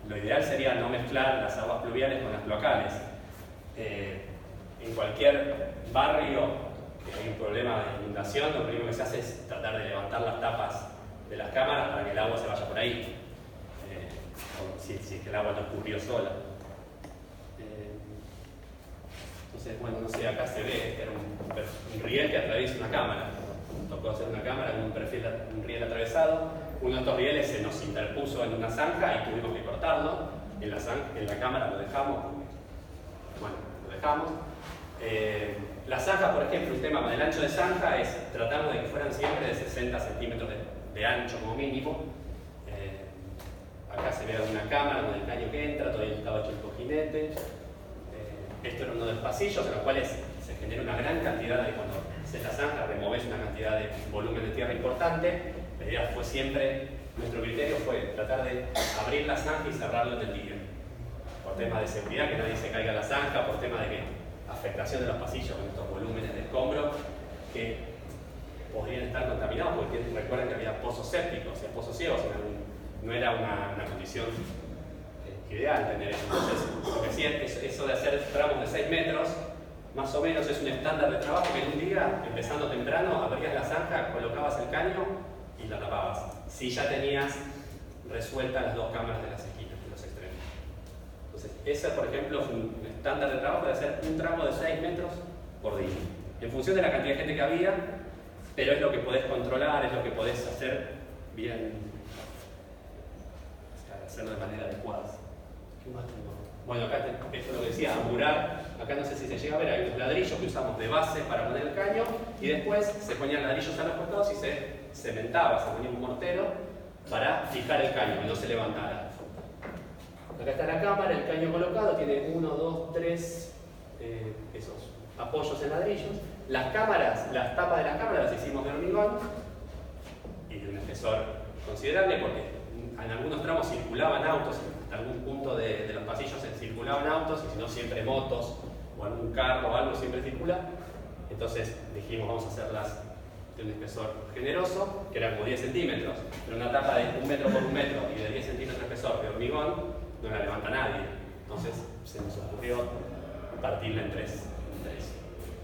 Lo ideal sería no mezclar las aguas pluviales con las locales. En cualquier barrio que hay un problema de inundación, lo primero que se hace es tratar de levantar las tapas de las cámaras para que el agua se vaya por ahí, si es que el agua no escurrió sola. Entonces, bueno, no sé, acá se ve, era un riel que atraviesa una cámara. Nos tocó hacer una cámara con un riel atravesado. Uno de estos rieles se nos interpuso en una zanja y tuvimos que cortarlo. En la cámara lo dejamos, lo dejamos. La zanja, por ejemplo, un tema con el ancho de zanja es tratamos de que fueran siempre de 60 centímetros de ancho como mínimo. Acá se ve una cámara con el caño que entra, todavía estaba hecho el cojinete. Esto era uno de los pasillos en los cuales se genera una gran cantidad de, cuando haces la zanja, removes una cantidad de volumen de tierra importante. La idea fue siempre, nuestro criterio fue tratar de abrir la zanja y cerrarlo en el día. Por temas de seguridad, que nadie se caiga a la zanja, por temas de que afectación de los pasillos con estos volúmenes de escombro que podrían estar contaminados, porque recuerden que había pozos sépticos, pozos ciegos, no era una condición ideal tener eso. Entonces, lo que hacían es eso de hacer tramos de 6 metros, más o menos es un estándar de trabajo que en un día, empezando temprano, abrías la zanja, colocabas el caño y la tapabas. Si ya tenías resueltas las 2 cámaras de las esquinas, de los extremos. Entonces, ese, por ejemplo, es un estándar de trabajo de hacer un tramo de 6 metros por día. En función de la cantidad de gente que había, pero es lo que podés controlar, es lo que podés hacer bien, hacerlo de manera adecuada. ¿Qué más tengo? bueno, acá esto es lo que decía, amurar, acá no sé si se llega a ver, hay unos ladrillos que usamos de base para poner el caño y después se ponían ladrillos a los costados y se cementaba, se ponía un mortero para fijar el caño, que no se levantara. Acá está la cámara, el caño colocado, tiene 1, 2, 3 esos apoyos en ladrillos. Las cámaras, las tapas de las cámaras las hicimos de hormigón y de un espesor considerable porque en algunos tramos circulaban autos, hasta algún punto de los pasillos circulaban autos y si no siempre motos o algún carro o algo siempre circula. Entonces dijimos vamos a hacerlas de un espesor generoso, que era como 10 centímetros, pero una tapa de 1 metro por 1 metro y de 10 centímetros de espesor de hormigón no la levanta nadie. Entonces se nos ocurrió partirla en tres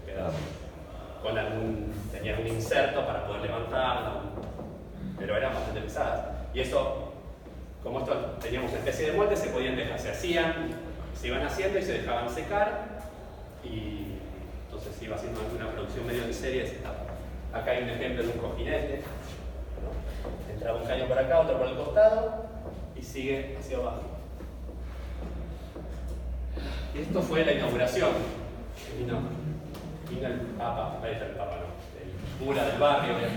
pedazos. Tenía un inserto para poder levantarla, pero eran bastante pesadas. Y eso, como esto teníamos una especie de molde, se podían dejar, se iban haciendo y se dejaban secar, y entonces se iba haciendo una producción medio en serie de esa etapa. Acá hay un ejemplo de un cojinete, ¿no? Entraba un caño por acá, otro por el costado, y sigue hacia abajo. Y esto fue la inauguración. Vino el Papa, ahí está el Papa, no, el cura del barrio. El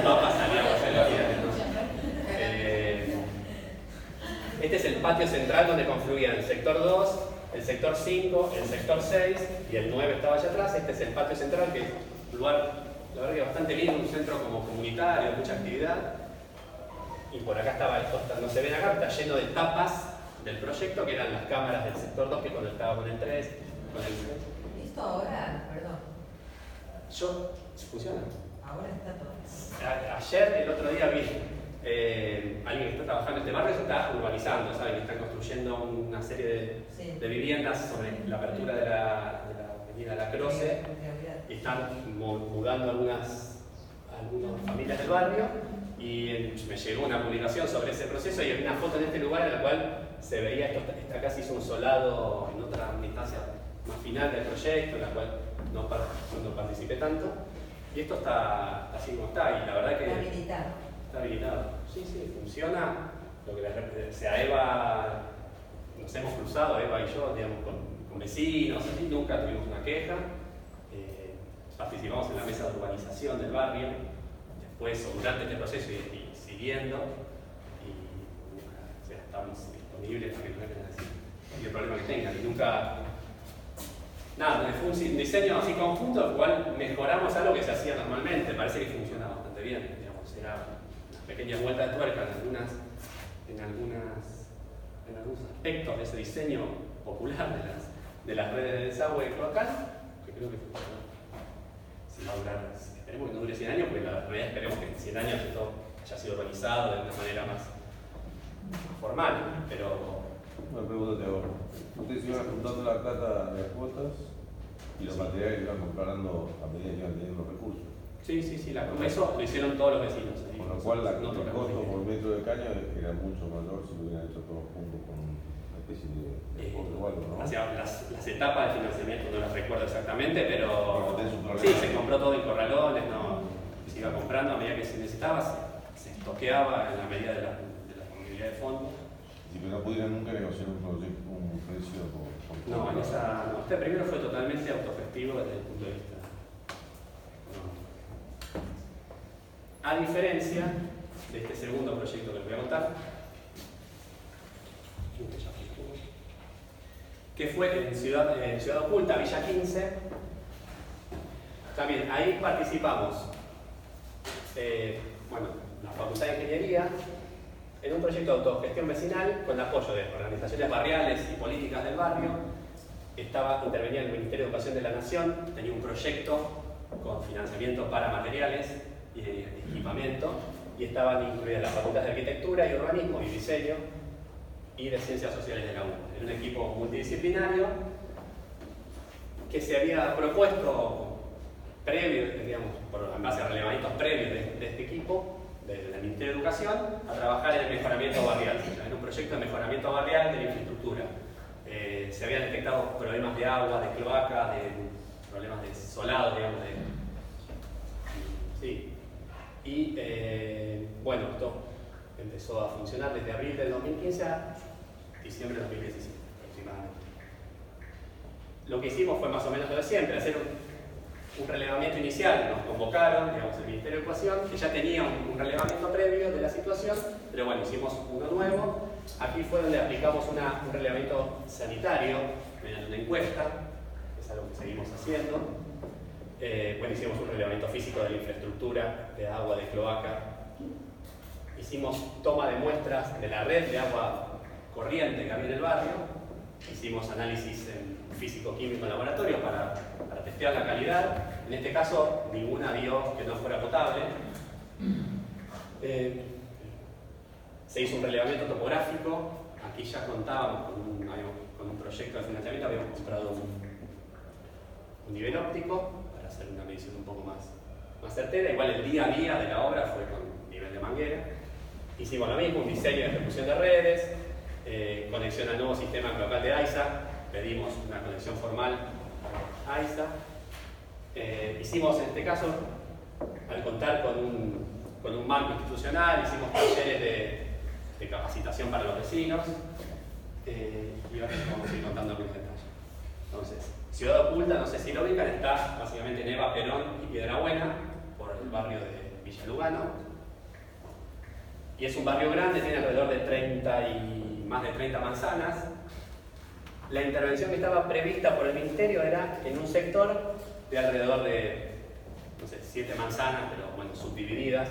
Papa salió a hacer la vida. Este es el patio central donde confluían el sector 2, el sector 5, el sector 6 y el 9 estaba allá atrás. Este es el patio central, que es un lugar, la verdad que bastante lindo, un centro como comunitario, mucha actividad. Y por acá estaba esto, no se ven acá, está lleno de tapas del proyecto, que eran las cámaras del sector 2 que conectaba con el 3, con el 3. Esto ahora, perdón, ¿Funciona? ahora está todo. Ayer, el otro día, vi alguien que está trabajando en este barrio, se está urbanizando, ¿saben? Que están construyendo una serie de viviendas sobre la apertura de la avenida La Croce y están mudando algunas familias del barrio. Y me llegó una publicación sobre ese proceso y había una foto en este lugar en la cual se veía esta casa hizo un solado en otra instancia más final del proyecto, en la cual no participé tanto. Y esto está así como está, y la verdad que Está habilitado. está habilitado. Sí, funciona. Lo que Eva, nos hemos cruzado, Eva y yo, digamos, con vecinos, así, nunca tuvimos una queja. Participamos en la mesa de urbanización del barrio, después o durante este proceso y siguiendo, y estamos disponibles para que nos dejen decir cualquier problema que tengan. Y nunca, nada, fue un diseño así conjunto, el cual mejoramos algo que se hacía normalmente, parece que funciona bastante bien, digamos, era unas pequeñas vueltas de tuerca en algunos aspectos de ese diseño popular de las redes de desagüe local, que creo que funcionó. Si va a durar, esperemos que no dure 100 años, porque la realidad esperemos que en 100 años esto haya sido organizado de una manera más formal, pero... Una pregunta te hago. Ustedes iban juntando la plata de las cuotas y los materiales iban comprando a medida que iban teniendo recursos. Sí, eso lo hicieron todos los vecinos. Con lo cual el costo por metro de caño era mucho mayor si lo hubieran hecho todos juntos con una especie de costo o algo, ¿no? Hacia las etapas de financiamiento no las recuerdo exactamente, pero sí, se compró todo en corralones, no, se iba comprando a medida que se necesitaba, se estoqueaba en la medida de la disponibilidad de fondos. Sí, pero no pudieron nunca negociar un precio por no, en esa, no, este primero fue totalmente autogestivo desde el punto de vista. A diferencia de este segundo proyecto que les voy a contar, que fue en Ciudad Oculta, Villa 15. También ahí participamos, la Facultad de Ingeniería, en un proyecto de autogestión vecinal con apoyo de organizaciones barriales y políticas del barrio. Intervenía el Ministerio de Educación de la Nación, tenía un proyecto con financiamiento para materiales y equipamiento, y estaban incluidas las facultades de Arquitectura y Urbanismo y Diseño y de Ciencias Sociales de la UNA. Era un equipo multidisciplinario que se había propuesto previo, digamos, en base a relevamientos previos de este equipo, del Ministerio de Educación, a trabajar en el mejoramiento barrial, en un proyecto de mejoramiento barrial de la infraestructura. Se habían detectado problemas de agua, de cloaca, de problemas de solado, digamos, sí. Y esto empezó a funcionar desde abril del 2015 a diciembre de 2017 aproximadamente. Lo que hicimos fue más o menos lo de siempre, hacer un relevamiento inicial. Nos convocaron, digamos, el Ministerio de Educación, que ya tenía un relevamiento previo de la situación, pero bueno, hicimos uno nuevo. Aquí fue donde aplicamos un relevamiento sanitario mediante una encuesta, que es algo que seguimos haciendo. Bueno, hicimos un relevamiento físico de la infraestructura, de agua, de cloaca. Hicimos toma de muestras de la red de agua corriente que había en el barrio. Hicimos análisis físico-químico en laboratorio para testear la calidad. En este caso, ninguna dio que no fuera potable. Se hizo un relevamiento topográfico. Aquí ya contábamos con un proyecto de financiamiento. Habíamos comprado un nivel óptico para hacer una medición un poco más certera. Igual el día a día de la obra fue con nivel de manguera. Hicimos lo mismo, un diseño de ejecución de redes, conexión al nuevo sistema cloacal de AISA. Pedimos una conexión formal a AISA. Hicimos en este caso, al contar con un marco institucional, hicimos talleres de capacitación para los vecinos. Y ahora vamos a ir contando algunos detalles. Entonces, Ciudad Oculta, no sé si lo ubican, está básicamente en Eva Perón y Piedrabuena, por el barrio de Villa Lugano. Y es un barrio grande, tiene alrededor de más de 30 manzanas. La intervención que estaba prevista por el Ministerio era en un sector de alrededor de, no sé, 7 manzanas, pero bueno, subdivididas.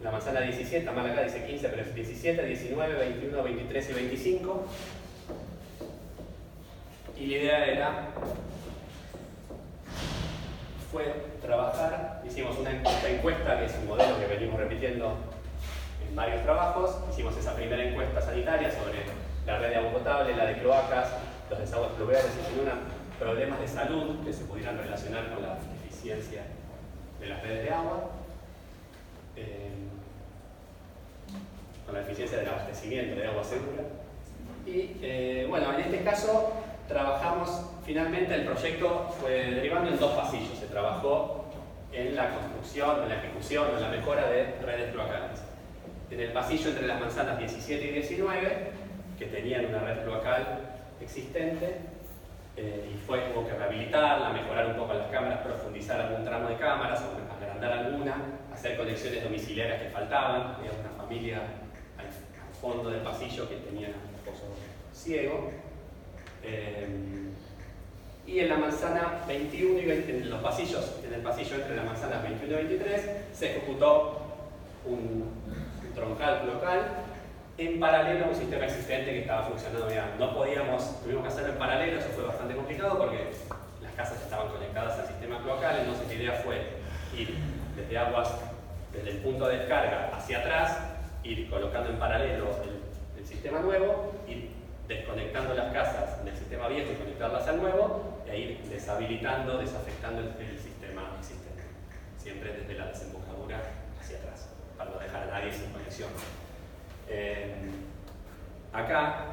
La manzana 17, está mal acá, dice 15, pero es 17, 19, 21, 23 y 25. Y la idea fue trabajar, hicimos una encuesta, que es un modelo que venimos repitiendo en varios trabajos. Hicimos esa primera encuesta sanitaria sobre la red de agua potable, la de cloacas, los desagües pluviales y si no, problemas de salud que se pudieran relacionar con la eficiencia de las redes de agua, con la eficiencia del abastecimiento de agua segura. Y bueno, en este caso trabajamos, finalmente el proyecto fue derivando en 2 pasillos. Se trabajó en la construcción, en la ejecución, en la mejora de redes cloacales. En el pasillo entre las manzanas 17 y 19, que tenían una red cloacal existente, y hubo que rehabilitarla, mejorar un poco las cámaras, profundizar algún tramo de cámaras, o agrandar alguna, hacer conexiones domiciliarias que faltaban. Había una familia al fondo del pasillo que tenía un pozo ciego. Y en la manzana 21 y 20, en los pasillos, en el pasillo entre las manzanas 21 y 23, se ejecutó un troncal cloacal en paralelo a un sistema existente que estaba funcionando bien. Tuvimos que hacerlo en paralelo, eso fue bastante complicado porque las casas estaban conectadas al sistema cloacal. Entonces la idea fue ir desde el punto de descarga hacia atrás, ir colocando en paralelo el sistema nuevo, ir desconectando las casas del sistema viejo y conectarlas al nuevo, e ir deshabilitando, desafectando el sistema existente, siempre desde la desembocadura hacia atrás, para no dejar a nadie sin conexión. Acá,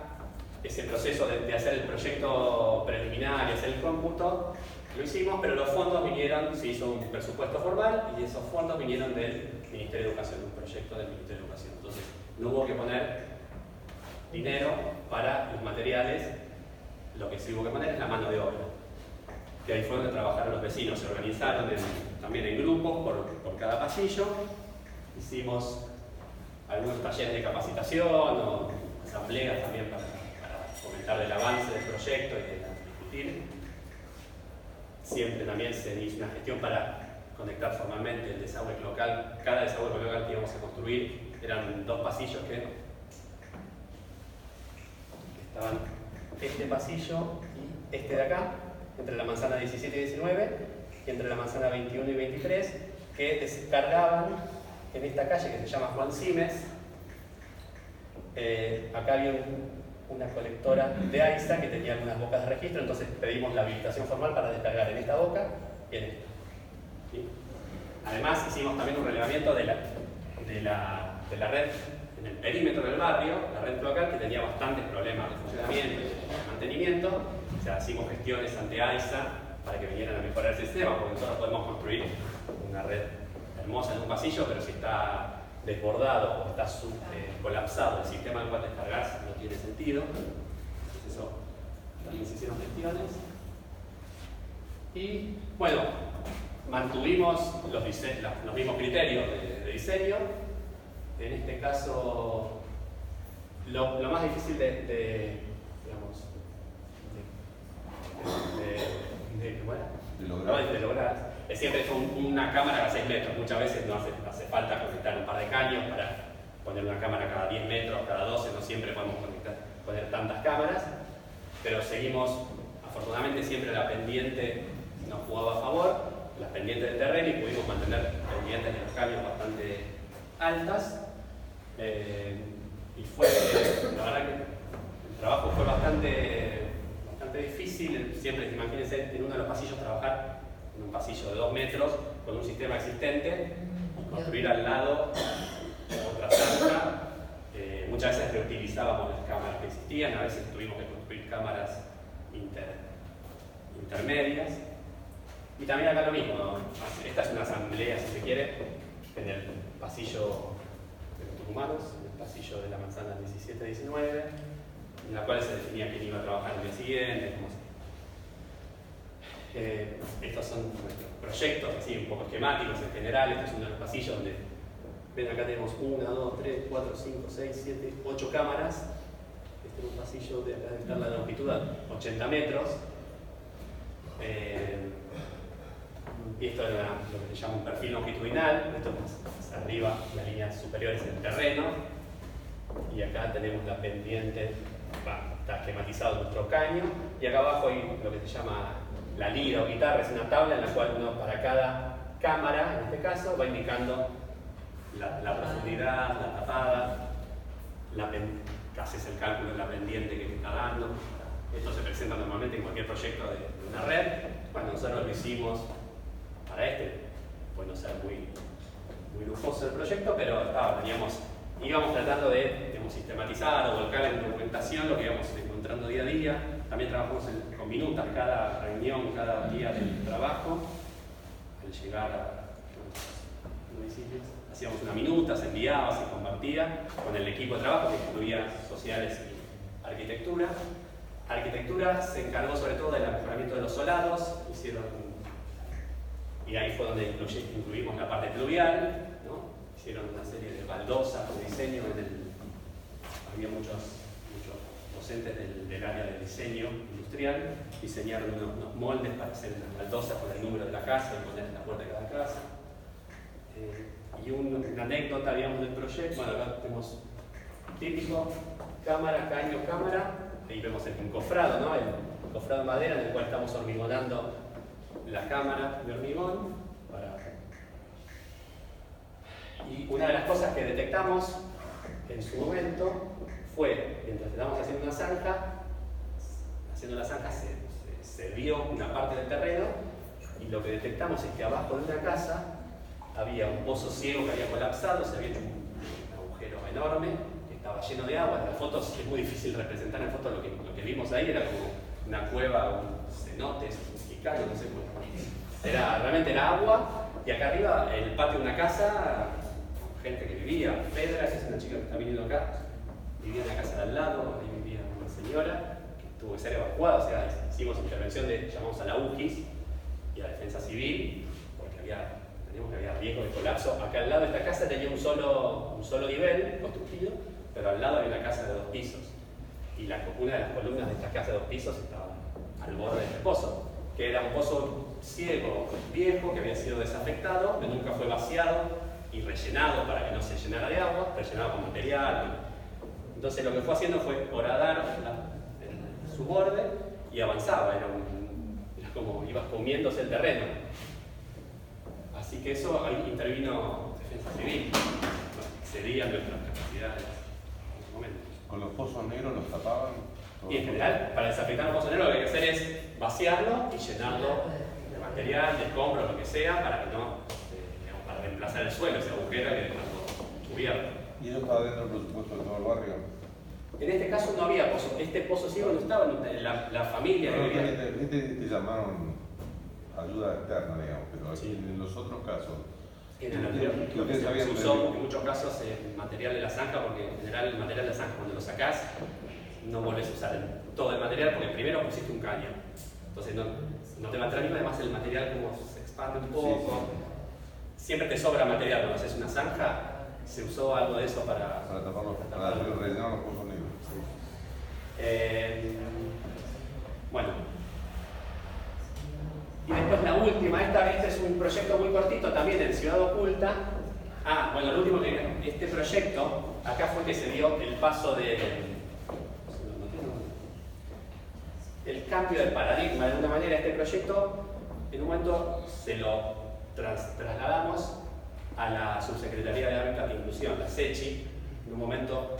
ese proceso de hacer el proyecto preliminar y hacer el cómputo, lo hicimos, pero los fondos vinieron, se hizo un presupuesto formal y esos fondos vinieron del Ministerio de Educación, un proyecto del Ministerio de Educación. Entonces, no hubo que poner dinero para los materiales, lo que sí hubo que poner es la mano de obra. Que ahí fue donde trabajaron los vecinos, se organizaron también en grupos por cada pasillo. Hicimos algunos talleres de capacitación o asambleas también para comentar del avance del proyecto y de discutir. Siempre también se hizo una gestión para conectar formalmente el desagüe local. Cada desagüe local que íbamos a construir eran 2 pasillos que estaban este pasillo y este de acá, entre la manzana 17 y 19, y entre la manzana 21 y 23, que descargaban en esta calle que se llama Juan Simes. Acá había una colectora de AISA que tenía algunas bocas de registro, entonces pedimos la habilitación formal para descargar en esta boca y en esta. ¿Sí? Además hicimos también un relevamiento de la red en el perímetro del barrio, la red cloacal, que tenía bastantes problemas de funcionamiento y de mantenimiento. O sea, hicimos gestiones ante AISA para que vinieran a mejorar el sistema, porque nosotros podemos construir una red hermosa en un pasillo, pero si está desbordado o está colapsado el sistema al cual descargas, no tiene sentido. Entonces eso también se hicieron gestiones. Y bueno, mantuvimos los mismos criterios de diseño. En este caso, lo más difícil de lograr siempre fue una cámara a 6 metros. Muchas veces no hace falta conectar un par de caños para poner una cámara cada 10 metros, cada 12, no siempre podemos poner tantas cámaras, pero seguimos, afortunadamente siempre la pendiente nos jugaba a favor, las pendientes del terreno, y pudimos mantener pendientes de los caños bastante altas. Y fue, la verdad que el trabajo fue bastante difícil. Siempre, imagínense, en uno de los pasillos trabajar en un pasillo de 2 metros con un sistema existente y construir al lado otra zanja. Muchas veces reutilizábamos las cámaras que existían, a veces tuvimos que construir cámaras intermedias. Y también acá lo mismo, ¿no? Esta es una asamblea, si se quiere, en el pasillo de los tucumanos, en el pasillo de la manzana 17-19, en la cual se definía quién iba a trabajar el día siguiente, cómo estos son nuestros proyectos, así un poco esquemáticos en general. Este es uno de los pasillos donde, ven, acá tenemos 1, 2, 3, 4, 5, 6, 7, 8 cámaras. Este es un pasillo de acá, está la longitud a 80 metros. Y esto era lo que se llama un perfil longitudinal. Esto es arriba, las líneas superiores en el terreno. Y acá tenemos la pendiente, está esquematizado nuestro caño. Y acá abajo hay lo que se llama la lira o guitarra, es una tabla en la cual uno para cada cámara, en este caso, va indicando la profundidad, la tapada, haces el cálculo de la pendiente que está dando. Esto se presenta normalmente en cualquier proyecto de una red. Bueno, nosotros lo hicimos para puede no ser muy lujoso el proyecto, pero íbamos tratando de sistematizar o volcar en documentación lo que íbamos encontrando día a día. También trabajamos con minutas, cada reunión, cada día del trabajo. Al llegar a los municipios, hacíamos una minuta, se enviaba, se compartía con el equipo de trabajo que incluía sociales y arquitectura. Arquitectura se encargó sobre todo del mejoramiento de los solados, y ahí fue donde incluimos la parte pluvial, ¿no? Hicieron una serie de baldosas de diseño, había muchos docentes del área de diseño industrial, diseñaron unos moldes para hacer unas baldosas con el número de la casa y poner en la puerta de cada casa. Y una anécdota, digamos, del proyecto. Bueno, acá tenemos típico, cámara, caño, cámara. Ahí vemos el encofrado, ¿no? El encofrado de madera en el cual estamos hormigonando la cámara de hormigón. Y una de las cosas que detectamos en su momento fue, mientras estábamos haciendo una zanja, se vio una parte del terreno, y lo que detectamos es que abajo de una casa había un pozo ciego que había colapsado, se había hecho un agujero enorme, que estaba lleno de agua. En las fotos es muy difícil representar en fotos lo que vimos ahí, era como una cueva, un cenote, un mexicano, no sé cómo. Realmente era agua, y acá arriba el patio de una casa, gente que vivía. Pedra, que es una chica que está viniendo acá, vivía en la casa de al lado, ahí vivía una señora que tuvo que ser evacuada. O sea, hicimos intervención llamamos a la UGIS y a Defensa Civil, porque teníamos que había riesgo de colapso. Acá al lado de esta casa tenía un solo nivel construido, pero al lado había una casa de 2 pisos. Y una de las columnas de esta casa de 2 pisos estaba al borde de este pozo, que era un pozo ciego, viejo, que había sido desafectado, que nunca fue vaciado y rellenado para que no se llenara de agua, rellenado con material. Entonces lo que fue haciendo fue horadar su borde y avanzaba, era como iba comiéndose el terreno. Así que eso, ahí intervino Defensa Civil, excedían nuestras capacidades en ese momento. ¿Con los pozos negros los tapaban? Y en general, para desafectar un pozo negro lo que hay que hacer es vaciarlo y llenarlo de material, de escombros, lo que sea, para que no, para reemplazar el suelo, ese agujero que dejarlo cubierto. ¿Y eso estaba dentro del presupuesto de todo el barrio? En este caso no había pozo, este pozo ciego no estaba, la familia que vivía. Te llamaron ayuda externa, digamos, pero sí. en los otros casos, En el anterior, Lo que se sabían usó en muchos casos el material de la zanja, porque en general el material de la zanja, cuando lo sacás, no volvés a usar todo el material, porque primero pusiste un caño. Entonces no te va a entrar, y además el material como se expande un poco. Siempre te sobra material cuando haces una zanja. Se usó algo de eso para taparlo, para rellenar los pozos negros. Bueno. Y después la última, esta es un proyecto muy cortito también en Ciudad Oculta. Bueno, lo último que este proyecto, acá fue que se dio el paso el cambio de paradigma de alguna manera. Este proyecto en un momento se lo trasladamos a la Subsecretaría de Hábitat e Inclusión, la SECHI. En un momento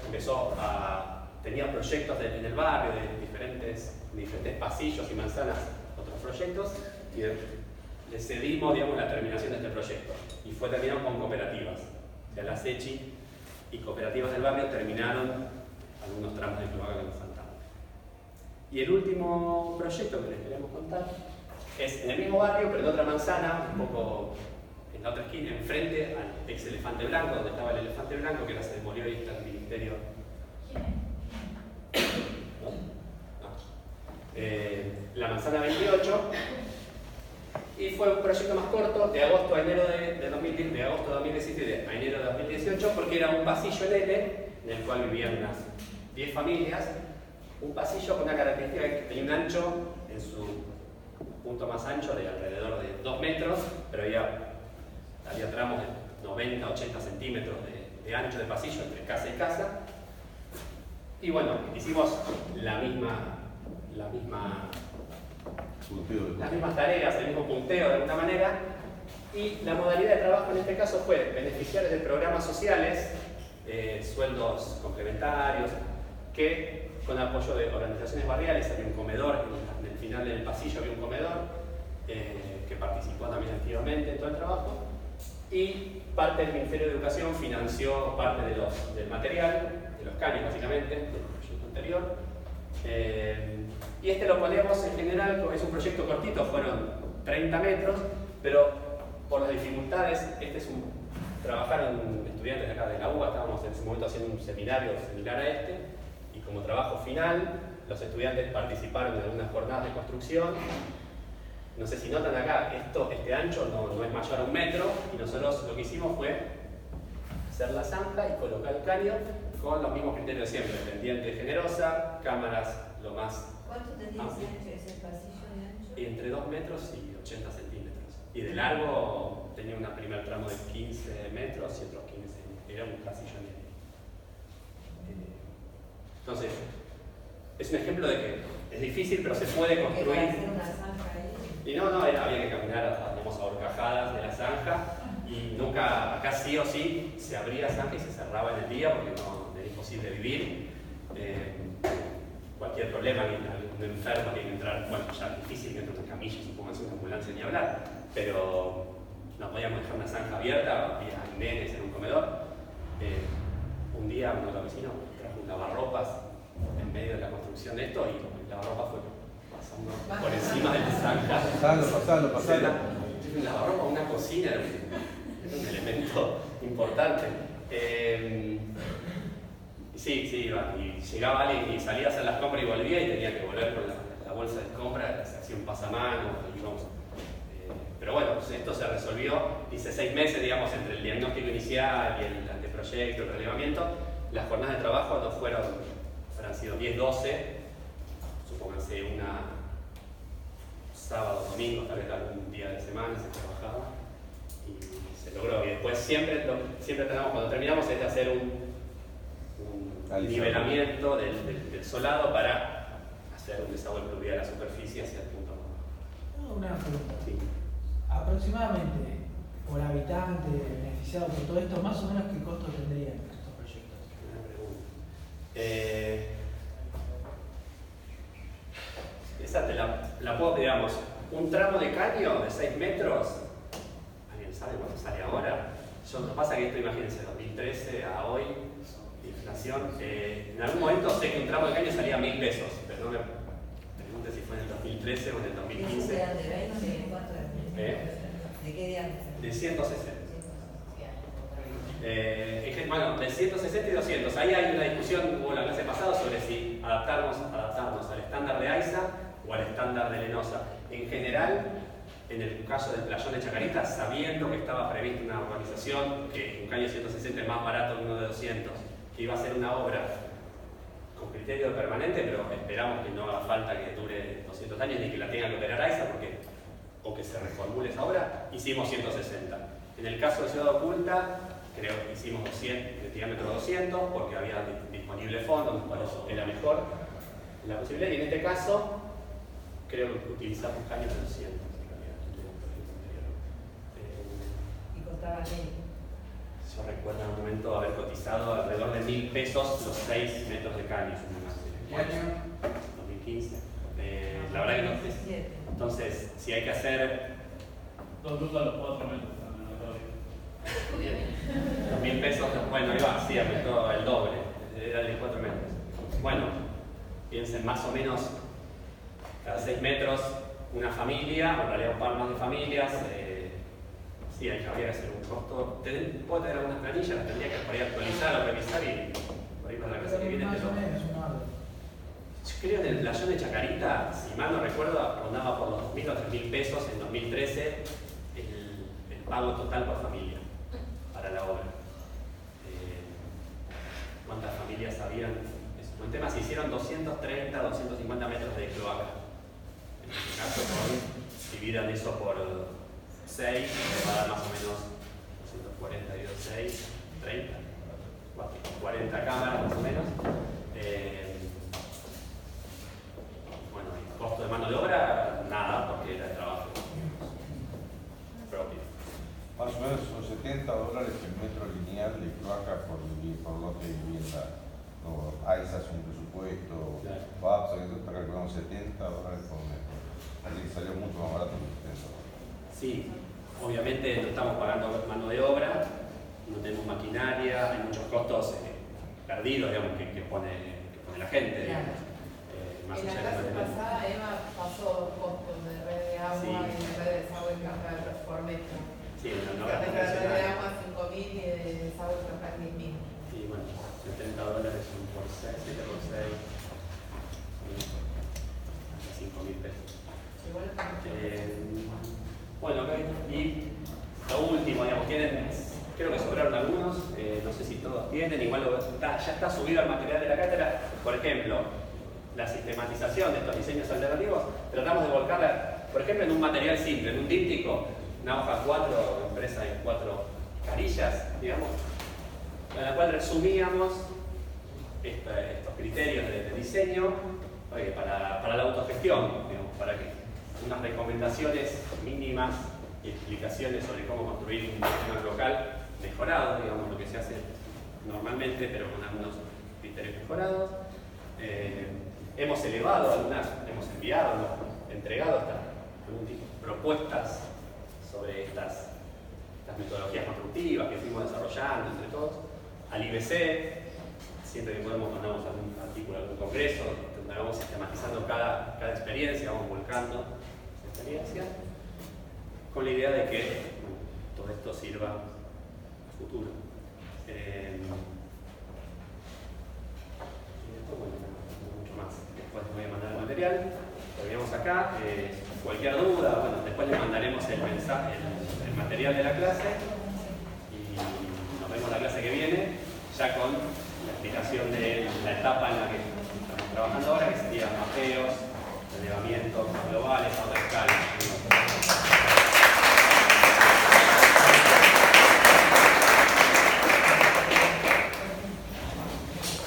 tenía proyectos en el barrio de diferentes pasillos y manzanas, otros proyectos, y le cedimos, digamos, la terminación de este proyecto. Y fue terminado con cooperativas. O sea, la SECHI y cooperativas del barrio terminaron algunos tramos de cloaca que nos faltaban. Y el último proyecto que les queremos contar es en el mismo barrio, pero en otra manzana, un poco en la otra esquina, enfrente al ex Elefante Blanco, donde estaba el Elefante Blanco, que ahora se demolió y está el Ministerio. La manzana 28. Y fue un proyecto más corto, de agosto a enero de 2017 a enero de 2018, porque era un pasillo en L, en el cual vivían unas 10 familias. Un pasillo con una característica que tenía un ancho, en su punto más ancho, de alrededor de 2 metros, pero había tramos de 90, 80 centímetros de ancho de pasillo entre casa y casa. Y bueno, hicimos las mismas tareas, el mismo punteo de alguna manera, y la modalidad de trabajo en este caso fue beneficiarios de programas sociales, sueldos complementarios, que con apoyo de organizaciones barriales había un comedor, en el final del pasillo había un comedor que participó también activamente en todo el trabajo, y parte del Ministerio de Educación financió parte del material, de los caños básicamente, del proyecto anterior. Y lo poníamos en general, es un proyecto cortito, fueron 30 metros, pero por las dificultades, trabajaron estudiantes de acá de la UBA, estábamos en ese momento haciendo un seminario similar a y como trabajo final, los estudiantes participaron en algunas jornadas de construcción. No sé si notan acá, este ancho no es mayor a 1 metro, y nosotros lo que hicimos fue hacer la zanja y colocar el caño con los mismos criterios de siempre: pendiente generosa, cámaras lo más... ¿Cuánto tenía ese pasillo de ancho? Entre 2 metros y 80 centímetros. Y de largo tenía un primer tramo de 15 metros y otros 15. Era un pasillo medio. Entonces, es un ejemplo de que es difícil, pero se puede construir. ¿Para hacer una zanja ahí? Y no, había que caminar, digamos, a horcajadas de la zanja, y nunca, acá sí o sí, se abría zanja y se cerraba en el día porque no era imposible vivir. Cualquier problema, un enfermo tiene que entrar, bueno, ya es difícil que entre una camilla, supónganse una ambulancia ni hablar, pero no podíamos dejar una zanja abierta, había nenes en un comedor. Un día uno de los vecinos trajo un lavarropas en medio de la construcción de esto, y el lavarropas fue pasando por encima de la zanja. Pasalo. Un lavarropas, una cocina, era un elemento importante. Sí, iba, y llegaba alguien y salía a hacer las compras y volvía, y tenía que volver con la bolsa de compras, se hacía un pasamano, pero bueno, pues esto se resolvió. Dice 6 meses, digamos, entre el diagnóstico inicial y el anteproyecto, el relevamiento. Las jornadas de trabajo no habrán sido 10, 12, supónganse una sábado, domingo, tal vez algún día de semana se trabajaba, y se logró. Y después siempre tenemos, cuando terminamos, es de hacer un nivelamiento del solado para hacer un desagüe pluvial a la superficie hacia el punto. Una pregunta. Sí. Aproximadamente, por habitante, beneficiado por todo esto, más o menos ¿qué costo tendrían estos proyectos? Buena pregunta. Esa la puedo, digamos, un tramo de caño de 6 metros, ¿alguien sabe cuánto sale ahora? Lo que pasa es que esto, imagínense, 2013 a hoy, inflación. En algún momento sé que un tramo de caño salía 1.000 pesos, pero no me pregunte si fue en el 2013 o en el 2015. ¿De cuánto era? ¿De qué diámetro? De 160. Bueno, de 160 y 200, ahí hay una discusión, hubo la clase pasada, sobre si adaptarnos al estándar de AISA o al estándar de Lenosa. En general, en el caso del playón de Chacarita, sabiendo que estaba prevista una urbanización, que un caño 160 es más barato que uno de 200, que iba a ser una obra con criterio permanente, pero esperamos que no haga falta que dure 200 años ni que la tenga que operar AISA, o que se reformule esa obra, hicimos 160. En el caso de Ciudad Oculta, creo que hicimos 200, de diámetro 200, porque había disponible fondos, nos pareció era mejor la posibilidad, y en este caso, creo que utilizamos caños de 200. Y contaba ahí. Yo recuerdo en un momento haber cotizado alrededor de 1.000 pesos los 6 metros de caños. ¿Qué año? 2015. La verdad que no sé. Entonces, si hay que hacer 2 lucas a los 4 metros. 2.000 pesos, bueno, iba así, aumentó el doble, era de 4 metros. Bueno, piensen más o menos cada 6 metros una familia, o en realidad un par más de familias. Sí, habría que hacer un costo. Puedo tener algunas planillas, las tendría que por ahí actualizar o revisar y por ahí para la clase que viene te lo. Yo creo que en el playón de Chacarita, si mal no recuerdo, rondaba por los 2.000 o 3.000 pesos en 2013 el pago total por familia para la obra. ¿Cuántas familias habían? Es un buen tema, se hicieron 230, 250 metros de cloaca. En este caso, dividan eso por 6, me va a dar más o menos 240 dividido 6, 30, 40 cámaras más o menos. Bueno, el costo de mano de obra, nada, porque era el trabajo propio. Más o menos son $70 el metro lineal de cloaca por lote de vivienda. No, AISA es un presupuesto, PAPSA, está calculando $70 por metro. Así que salió mucho más barato que $70. Sí, obviamente no estamos pagando mano de obra, no tenemos maquinaria, hay muchos costos perdidos, digamos, que pone la gente. Digamos. Más En la allá clase de pasada Eva pasó costos de red de agua Sí. y de red de desagüe y caja por metro. Sí, no La habrá red de convencional. agua 5.000 y de desagüe y caja 10.000. Y bueno, $70 son por 6, 7 por 6, 5.000 pesos. Igual es mucho. Bueno, y lo último, digamos, creo que sobraron algunos, no sé si todos tienen, igual ya está subido el material de la cátedra. Por ejemplo, la sistematización de estos diseños alternativos, tratamos de volcarla, por ejemplo, en un material simple, en un díptico, una hoja 4, impresa en 4 carillas, digamos, en la cual resumíamos estos criterios de diseño para la autogestión, digamos, para que unas recomendaciones mínimas y explicaciones sobre cómo construir un sistema local mejorado, digamos, lo que se hace normalmente, pero con algunos criterios mejorados. Hemos elevado algunas, hemos enviado, hemos entregado algún tipo de propuestas sobre estas metodologías constructivas que fuimos desarrollando entre todos. Al IBC, siempre que podemos mandamos algún artículo, algún congreso, donde vamos sistematizando cada experiencia, vamos volcando esa experiencia, con la idea de que todo esto sirva a futuro. Después les voy a mandar el material, lo tenemos acá. Cualquier duda, bueno, después les mandaremos el material de la clase y nos vemos la clase que viene, ya con la explicación de la etapa en la que estamos trabajando ahora, que serían mapeos, elevamientos globales a otra escala.